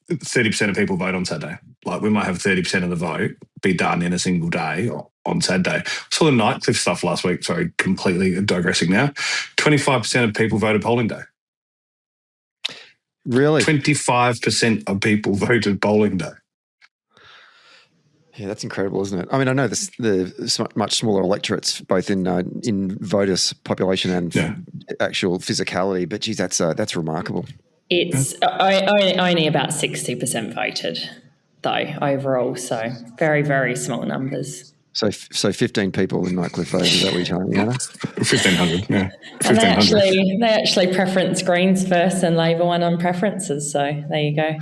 of people vote on Saturday. Like we might have 30% of the vote be done in a single day on Saturday. I saw the Nightcliff stuff last week. Sorry, completely digressing now. 25% of people voted polling day. Really? 25% of people voted polling day. Yeah, that's incredible, isn't it? I mean, I know the much smaller electorates, both in voters' population and actual physicality, but geez, that's remarkable. It's only about 60% voted, though, overall, so very, very small numbers. So 15 people in Nightcliff voted, is that what you're telling me, Anna? 1,500, yeah. And they actually preference Greens first and Labor won on preferences, so there you go.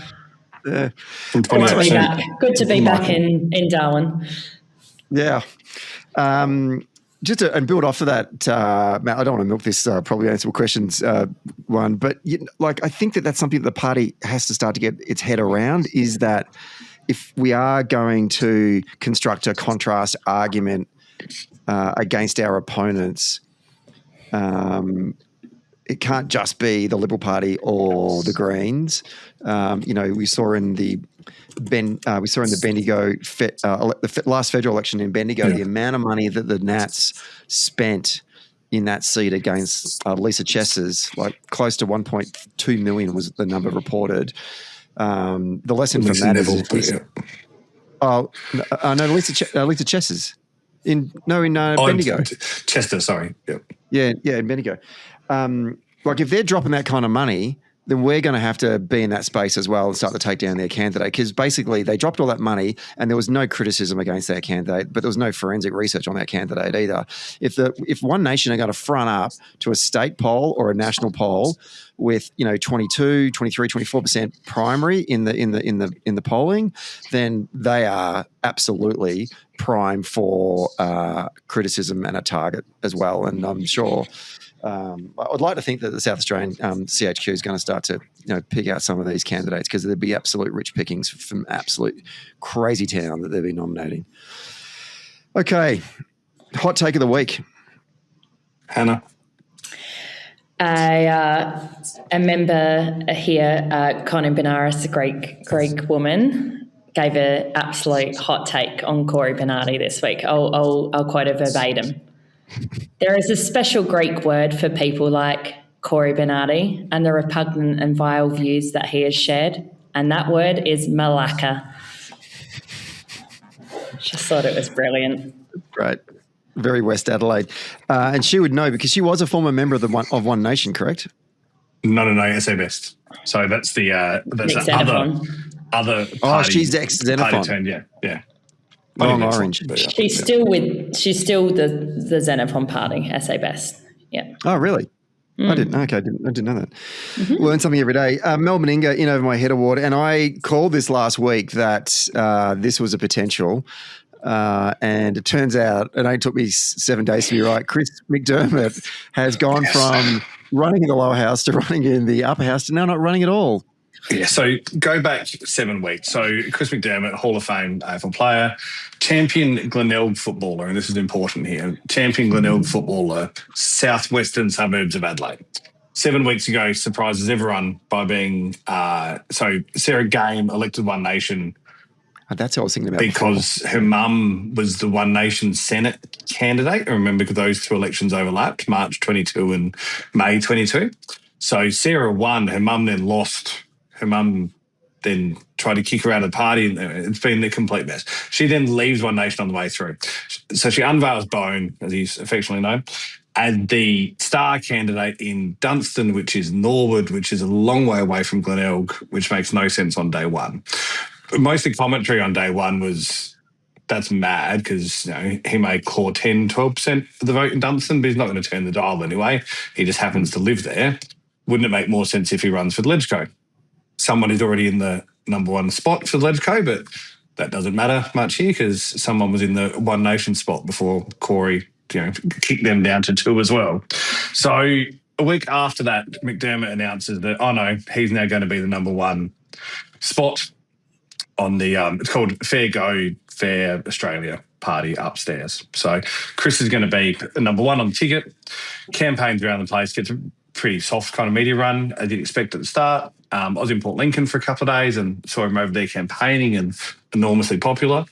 Yeah. From 20%. Good to be back in Darwin. Yeah. Just to, and build off of that, Matt, I don't want to milk this probably answerable questions one, but I think that's something that the party has to start to get its head around, is that if we are going to construct a contrast argument against our opponents, it can't just be the Liberal Party or the Greens. We saw in the Bendigo, the last federal election in Bendigo, the amount of money that the Nats spent in that seat against Lisa Chess's, like close to 1.2 million was the number reported. The lesson from that Lisa Chess's in Bendigo. Chester, sorry. Yep. Yeah, in Bendigo. If they're dropping that kind of money, then we're going to have to be in that space as well and start to take down their candidate, because basically they dropped all that money and there was no criticism against their candidate, but there was no forensic research on that candidate either. If One Nation are going to front up to a state poll or a national poll with 22, 23, 24% primary in the polling, then they are absolutely prime for criticism and a target as well. And I'm sure. I'd like to think that the South Australian CHQ is going to start to pick out some of these candidates, because there'd be absolute rich pickings from absolute crazy town that they'll be nominating. Okay, hot take of the week, Hannah. A member here, Connie Benares, a Greek woman, gave an absolute hot take on Corey Bernardi this week. I'll quote her verbatim. There is a special Greek word for people like Corey Bernardi and the repugnant and vile views that he has shared, and that word is malaka. Just thought it was brilliant. Right. Very West Adelaide. And she would know because she was a former member of One Nation, correct? No, SA Best. So that's the other party. Oh, she's ex-Xenophon. Yeah. Long orange. She's still the Xenophon party, SA Best. Yeah. Oh, really? I didn't know that. Mm-hmm. Learn something every day. Mel Meninga in Over My Head Award, and I called this last week that this was a potential, and it turns out it only took me 7 days to be right. Chris McDermott has gone from running in the lower house to running in the upper house to now not running at all. Yeah, so go back 7 weeks. So Chris McDermott, Hall of Fame AFL player, champion Glenelg footballer, and this is important here, champion Glenelg footballer, southwestern suburbs of Adelaide. 7 weeks ago, surprises everyone by being, Sarah Game elected One Nation. That's what I was thinking about. Because her mum was the One Nation Senate candidate. I remember those two elections overlapped, March 22 and May 22. So Sarah won, her mum then lost. Her mum then tried to kick her out of the party. It's been a complete mess. She then leaves One Nation on the way through. So she unveils Bone, as he's affectionately known, as the star candidate in Dunstan, which is Norwood, which is a long way away from Glenelg, which makes no sense on day one. Most of the commentary on day one was, that's mad because he may claw 10, 12% of the vote in Dunstan, but he's not going to turn the dial anyway. He just happens to live there. Wouldn't it make more sense if he runs for the Legco? someone is already in the number one spot for the Legco, but that doesn't matter much here because someone was in the One Nation spot before Corey, kicked them down to 2 as well. So a week after that, McDermott announces that, oh no, he's now going to be the number one spot on the, it's called Fair Go, Fair Australia party upstairs. So Chris is going to be the number one on the ticket. Campaigns around the place, gets a pretty soft kind of media run, as you'd expect at the start. I was in Port Lincoln for a couple of days and saw him over there campaigning and enormously popular.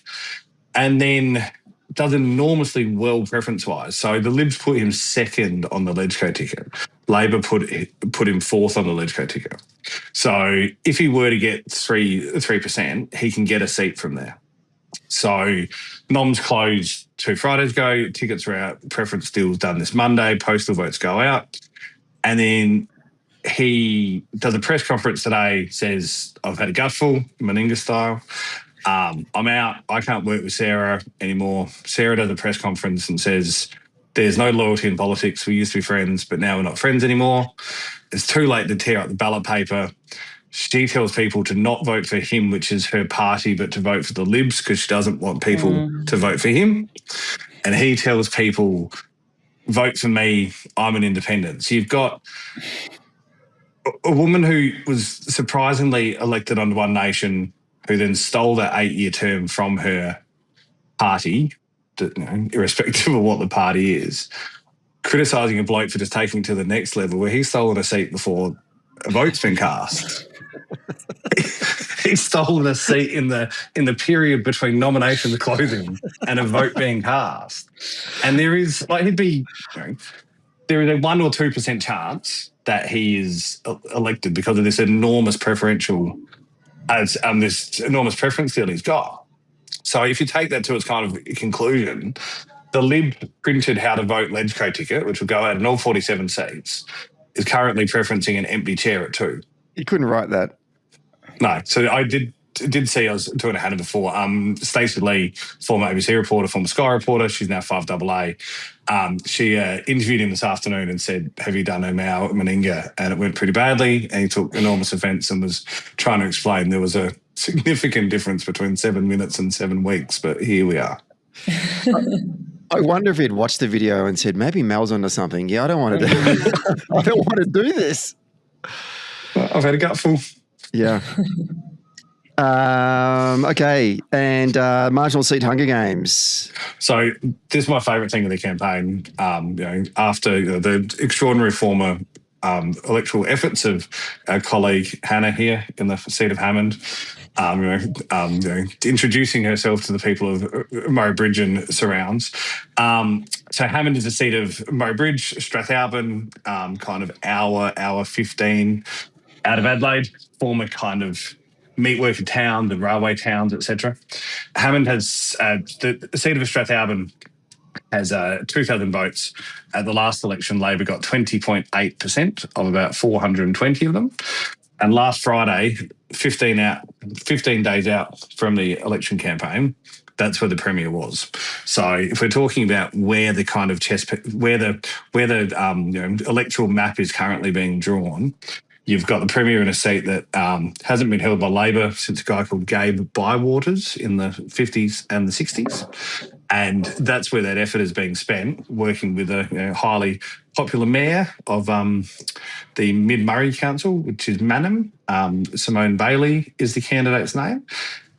And then does enormously well preference-wise. So the Libs put him second on the Legco ticket. Labor put him fourth on the Legco ticket. So if he were to get 3%, he can get a seat from there. So noms closed 2 Fridays ago, tickets are out, preference deals done this Monday, postal votes go out. And then he does a press conference today, says, I've had a gutful, Meninga style. I'm out. I can't work with Sarah anymore. Sarah does a press conference and says, there's no loyalty in politics. We used to be friends, but now we're not friends anymore. It's too late to tear up the ballot paper. She tells people to not vote for him, which is her party, but to vote for the Libs because she doesn't want people to vote for him. And he tells people, vote for me, I'm an independent. So you've got a woman who was surprisingly elected under One Nation, who then stole that 8-year term from her party, irrespective of what the party is, criticising a bloke for just taking it to the next level where he's stolen a seat before a vote's been cast. He's stolen a seat in the period between nomination and closing and a vote being cast. And there is, there is a 1 or 2% chance that he is elected because of this enormous preferential this enormous preference deal he's got. So if you take that to its kind of conclusion, the Lib printed how to vote Legco ticket, which will go out in all 47 seats, is currently preferencing an empty chair at 2. You couldn't write that. No. So I did see, I was doing a Hannah before, Stacey Lee, former ABC reporter, former Sky reporter, she's now 5AA. She interviewed him this afternoon and said, have you done a Mao at Meninga? And it went pretty badly and he took enormous offence and was trying to explain there was a significant difference between 7 minutes and 7 weeks, but here we are. I wonder if he'd watched the video and said, maybe Mel's onto something. Yeah, I don't want to do this. Well, I've had a gutful. Yeah. Okay, and marginal seat Hunger Games. So this is my favourite thing of the campaign. After the extraordinary former electoral efforts of our colleague Hannah here in the seat of Hammond, introducing herself to the people of Mowbridge and surrounds. So Hammond is a seat of Mowbridge, Strathalbyn, kind of hour 15 out of Adelaide, former kind of meatworker town, the railway towns, etc. Hammond has the seat of Strathalbyn has 2,000 votes. At the last election, Labor got 20.8% of about 420 of them. And last Friday, 15 days out from the election campaign, that's where the Premier was. So if we're talking about where the kind of where the electoral map is currently being drawn, you've got the Premier in a seat that hasn't been held by Labor since a guy called Gabe Bywaters in the 50s and the 60s. And that's where that effort is being spent, working with a highly popular mayor of the Mid-Murray Council, which is Mannum. Simone Bailey is the candidate's name.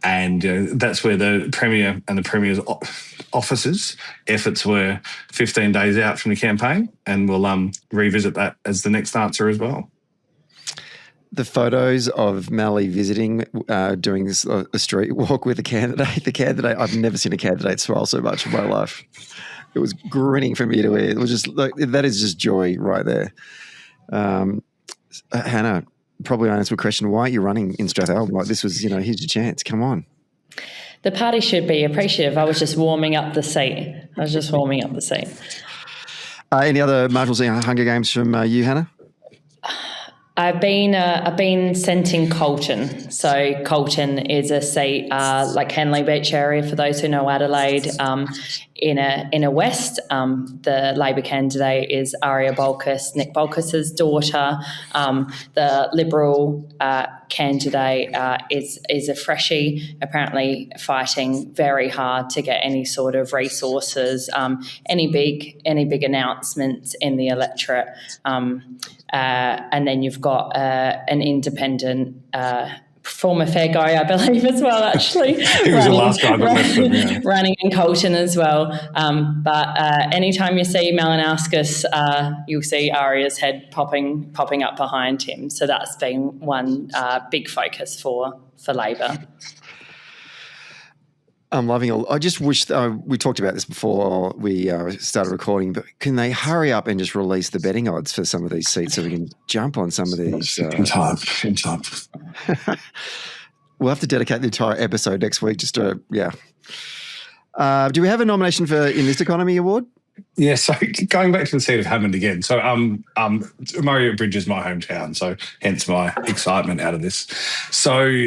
And that's where the Premier and the Premier's officers' efforts were 15 days out from the campaign. And we'll revisit that as the next answer as well. The photos of Mally visiting, doing a street walk with the candidate, I've never seen a candidate smile so much in my life. It was grinning from ear to ear. It was just like, that is just joy right there. Hannah, probably unanswered question, why aren't you running in Strathalbyn? Like this was, here's your chance. Come on. The party should be appreciative. I was just warming up the seat. Any other marginal seat Hunger Games from you, Hannah? I've been sent in Colton. So Colton is a seat like Henley Beach area for those who know Adelaide. inner west. The Labor candidate is Aria Bolkus, Nick Bolkus's daughter. The Liberal candidate is a freshie, apparently fighting very hard to get any sort of resources, any big announcements in the electorate. And then you've got an independent former fair guy, I believe, as well, actually. He was the last guy that left them, yeah. Running in Colton as well. But anytime you see Malinauskas, you'll see Aria's head popping up behind him. So that's been one big focus for Labor. I'm loving it. I just wish we talked about this before we started recording, but can they hurry up and just release the betting odds for some of these seats so we can jump on some of these? In time. We'll have to dedicate the entire episode next week just to, yeah. Do we have a nomination for In This Economy Award? Yeah, so going back to the seat of Hammond again. So Murray Bridge is my hometown, so hence my excitement out of this. So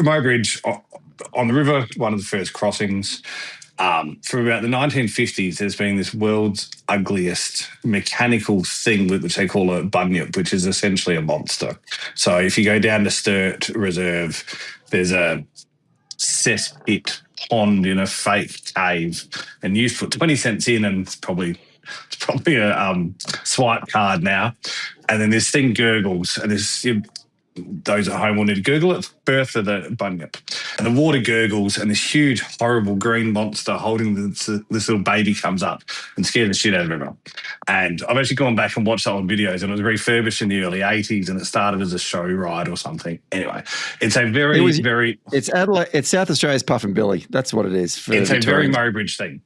Murray Bridge on the river, one of the first crossings. From about the 1950s, there's been this world's ugliest mechanical thing, which they call a bunyip, which is essentially a monster. So if you go down to Sturt Reserve, there's a cesspit pond in a fake cave, and you put 20 cents in, and it's probably a swipe card now. And then this thing gurgles, and those at home will need to Google it. Birth of the bunyip. And the water gurgles, and this huge, horrible green monster holding this little baby comes up and scares the shit out of everyone. And I've actually gone back and watched the old videos, and it was refurbished in the early 80s, and it started as a show ride or something. Anyway, it's a very... It's Adelaide. It's South Australia's Puff and Billy. That's what it is. It's a very Murray Bridge thing.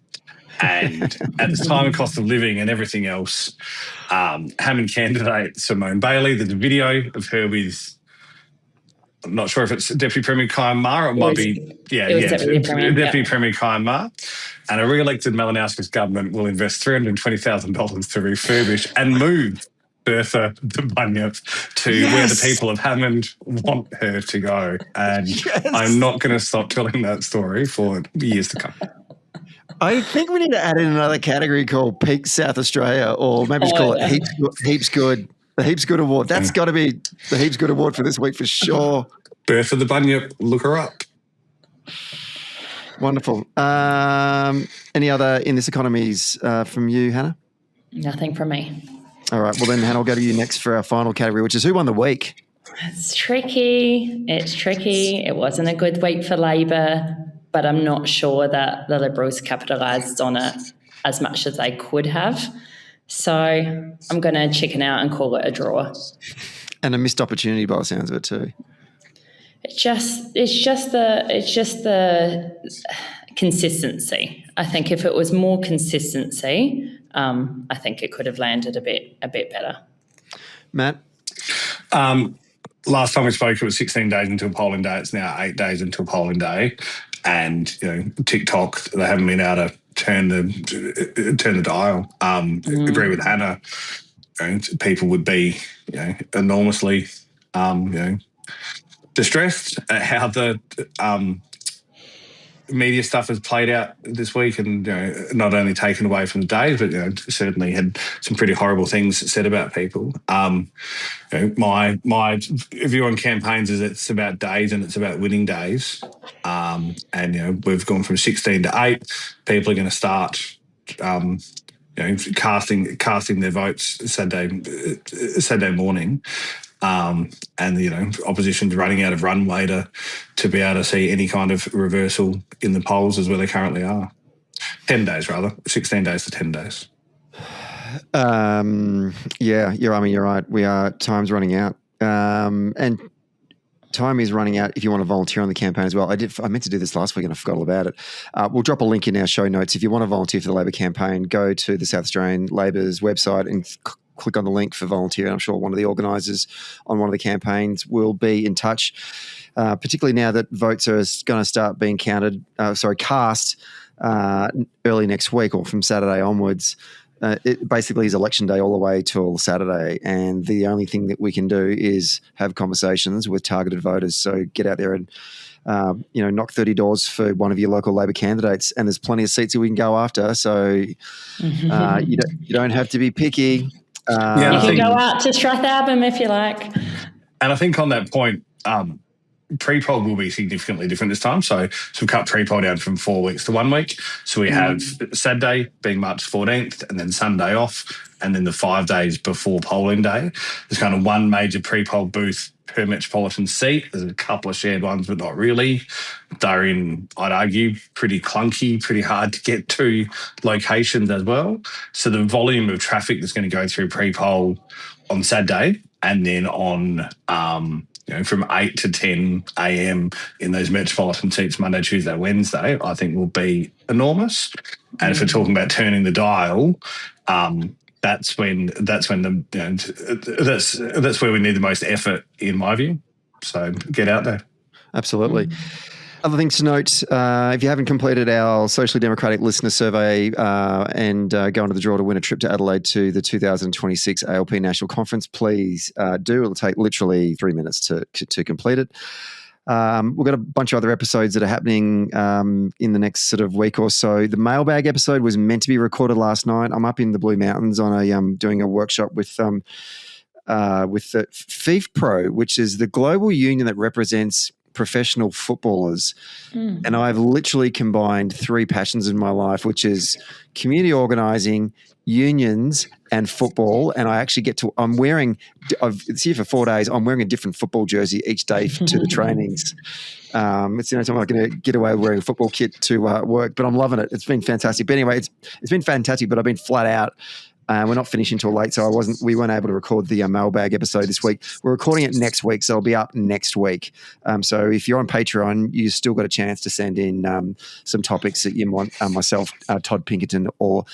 And at this time of cost of living and everything else, Hammond candidate Simone Bailey, there's a video of her with... I'm not sure if it's Deputy Premier Kyan Ma, or it might be, Deputy Premier Kyan Ma. And a re-elected Malinauskas government will invest $320,000 to refurbish and move Bertha the Bunyip to where the people of Hammond want her to go. And I'm not going to stop telling that story for years to come. I think we need to add in another category called Peak South Australia, or maybe just call it Heaps Good. The Heaps Good Award. That's got to be the Heaps Good Award for this week for sure. Birth of the Bunyip, look her up. Wonderful. Any other In This Economies from you, Hannah? Nothing from me. All right. Well, then, Hannah, I'll go to you next for our final category, which is Who Won the Week? It's tricky. It wasn't a good week for Labor, but I'm not sure that the Liberals capitalised on it as much as they could have. So I'm going to chicken out and call it a draw. And a missed opportunity by the sounds of it too. It's just the consistency. I think if it was more consistency, I think it could have landed a bit better. Matt? Last time we spoke, it was 16 days until polling day. It's now 8 days until polling day. And, TikTok, they haven't been able to turn the dial. Agree with Hannah. People would be, enormously, distressed at how the media stuff has played out this week, and not only taken away from the days, but certainly had some pretty horrible things said about people. My view on campaigns is it's about days and it's about winning days. And we've gone from 16 to 8. People are going to start casting their votes Saturday morning. And the opposition's running out of runway to be able to see any kind of reversal in the polls as where they currently are. 10 days, rather. 16 days to 10 days. You're right. Time's running out. And time is running out if you want to volunteer on the campaign as well. I meant to do this last week and I forgot all about it. We'll drop a link in our show notes. If you want to volunteer for the Labor campaign, go to the South Australian Labor's website and click on the link for volunteer. I'm sure one of the organisers on one of the campaigns will be in touch, particularly now that votes are going to start being cast early next week or from Saturday onwards. it basically is election day all the way till Saturday, and the only thing that we can do is have conversations with targeted voters. So get out there and knock 30 doors for one of your local Labor candidates, and there's plenty of seats that we can go after. So you don't have to be picky. You can go out to Strathalbyn if you like. And I think on that point, pre-poll will be significantly different this time. So we've cut pre-poll down from 4 weeks to 1 week. So we have Saturday being March 14th, and then Sunday off, and then the 5 days before polling day. There's kind of one major pre-poll booth per metropolitan seat. There's a couple of shared ones, but not really. They're in, I'd argue, pretty clunky, pretty hard to get to locations as well. So the volume of traffic that's going to go through pre-poll on Saturday, and then on from 8 to 10 a.m. in those metropolitan seats Monday, Tuesday, Wednesday, I think will be enormous. And if we're talking about turning the dial, that's when that's where we need the most effort, in my view. So get out there. Absolutely. Other things to note, if you haven't completed our Socially Democratic listener survey and go into the draw to win a trip to Adelaide to the 2026 ALP National Conference, please do. It'll take literally 3 minutes to complete it. We've got a bunch of other episodes that are happening in the next sort of week or so. The mailbag episode was meant to be recorded last night. I'm up in the Blue Mountains on doing a workshop with the FIFPro, which is the global union that represents professional footballers. And I've literally combined three passions in my life, which is community organising, unions, and football. And I actually it's here for 4 days. I'm wearing a different football jersey each day to the trainings. It's the only time I'm going to get away with wearing a football kit to work, but I'm loving it. It's been fantastic. But anyway, it's been fantastic, but I've been flat out. We're not finishing till late, so we weren't able to record the mailbag episode this week. We're recording it next week, so it'll be up next week. So if you're on Patreon, you still got a chance to send in some topics that you want myself, Todd Pinkerton, or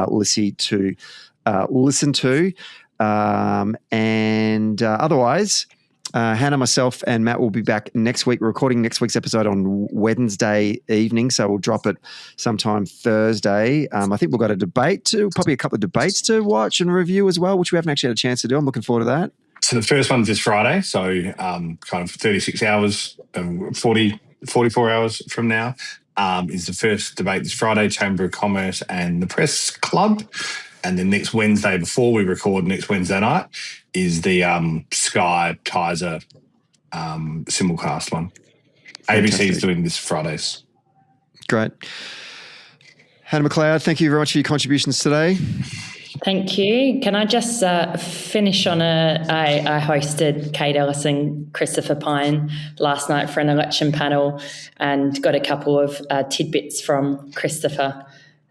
Lissy to listen to. Otherwise, Hannah, myself, and Matt will be back next week. We're recording next week's episode on Wednesday evening, so we'll drop it sometime Thursday. I think we've got probably a couple of debates to watch and review as well, which we haven't actually had a chance to do. I'm looking forward to that. So the first one's this Friday, so kind of 36 hours, 44 hours from now is the first debate this Friday, Chamber of Commerce and the Press Club. And then next Wednesday, before we record next Wednesday night, is the Sky Tizer simulcast one. ABC is doing this Fridays. Great. Hannah MacLeod, thank you very much for your contributions today. Thank you. Can I just finish on I hosted Kate Ellis and Christopher Pine last night for an election panel and got a couple of tidbits from Christopher.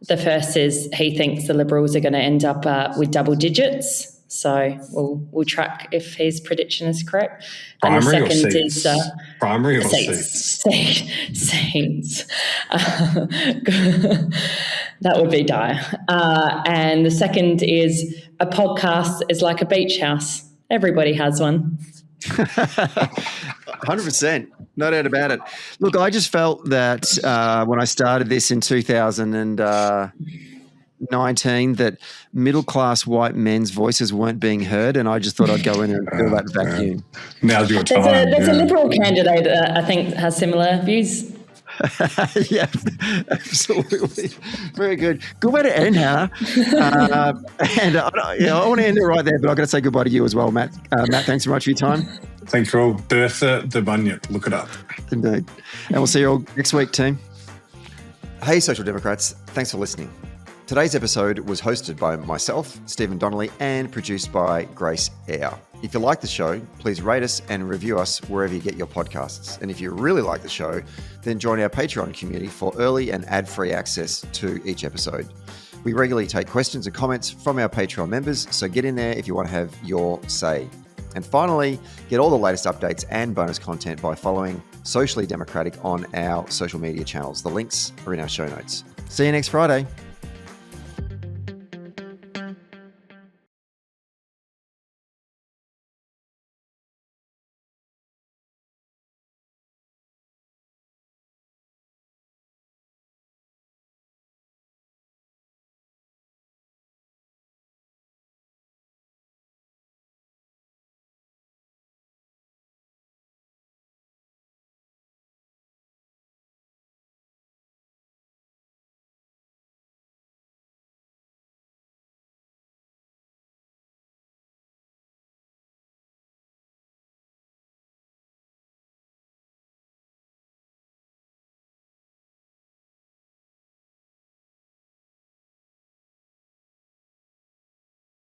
The first is he thinks the Liberals are going to end up with double digits. So we'll track if his prediction is correct. Primary and the second or seats? is Primary or seats? Seats. That would be dire. And the second is a podcast is like a beach house. Everybody has one. 100%. No doubt about it. Look, I just felt that when I started this in 2019 that middle-class white men's voices weren't being heard, and I just thought I'd go in and fill that vacuum. Now's your time. There's a Liberal candidate that I think has similar views. Yeah, absolutely. Very good. Good way to end, Hannah. And I want to end it right there, but I've got to say goodbye to you as well, Matt. Matt, thanks very much for your time. Thank you all. Bertha the Bunyip. Look it up. Indeed. And we'll see you all next week, team. Hey, Social Democrats. Thanks for listening. Today's episode was hosted by myself, Stephen Donnelly, and produced by Grace Eyre. If you like the show, please rate us and review us wherever you get your podcasts. And if you really like the show, then join our Patreon community for early and ad-free access to each episode. We regularly take questions and comments from our Patreon members, so get in there if you want to have your say. And finally, get all the latest updates and bonus content by following Socially Democratic on our social media channels. The links are in our show notes. See you next Friday.